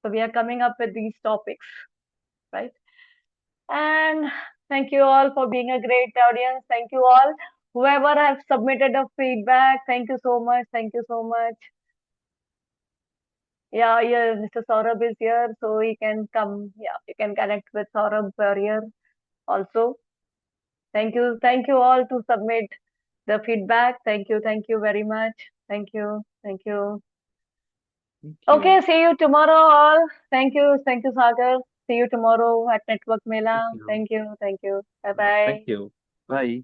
A: So we are coming up with these topics, right? And thank you all for being a great audience. Thank you all. Whoever has submitted a feedback, thank you so much. Thank you so much. Yeah, yeah, Mr. Saurabh is here, so he can come. Yeah, you can connect with Saurabh here also. Thank you all to submit the feedback. Thank you very much. Thank you.
B: Thank you.
A: Okay, see you tomorrow all. Thank you, Sagar. See you tomorrow at Network
B: Thank
A: Mela.
B: you.
A: Thank you. Bye
B: Thank
A: bye.
B: you. Bye.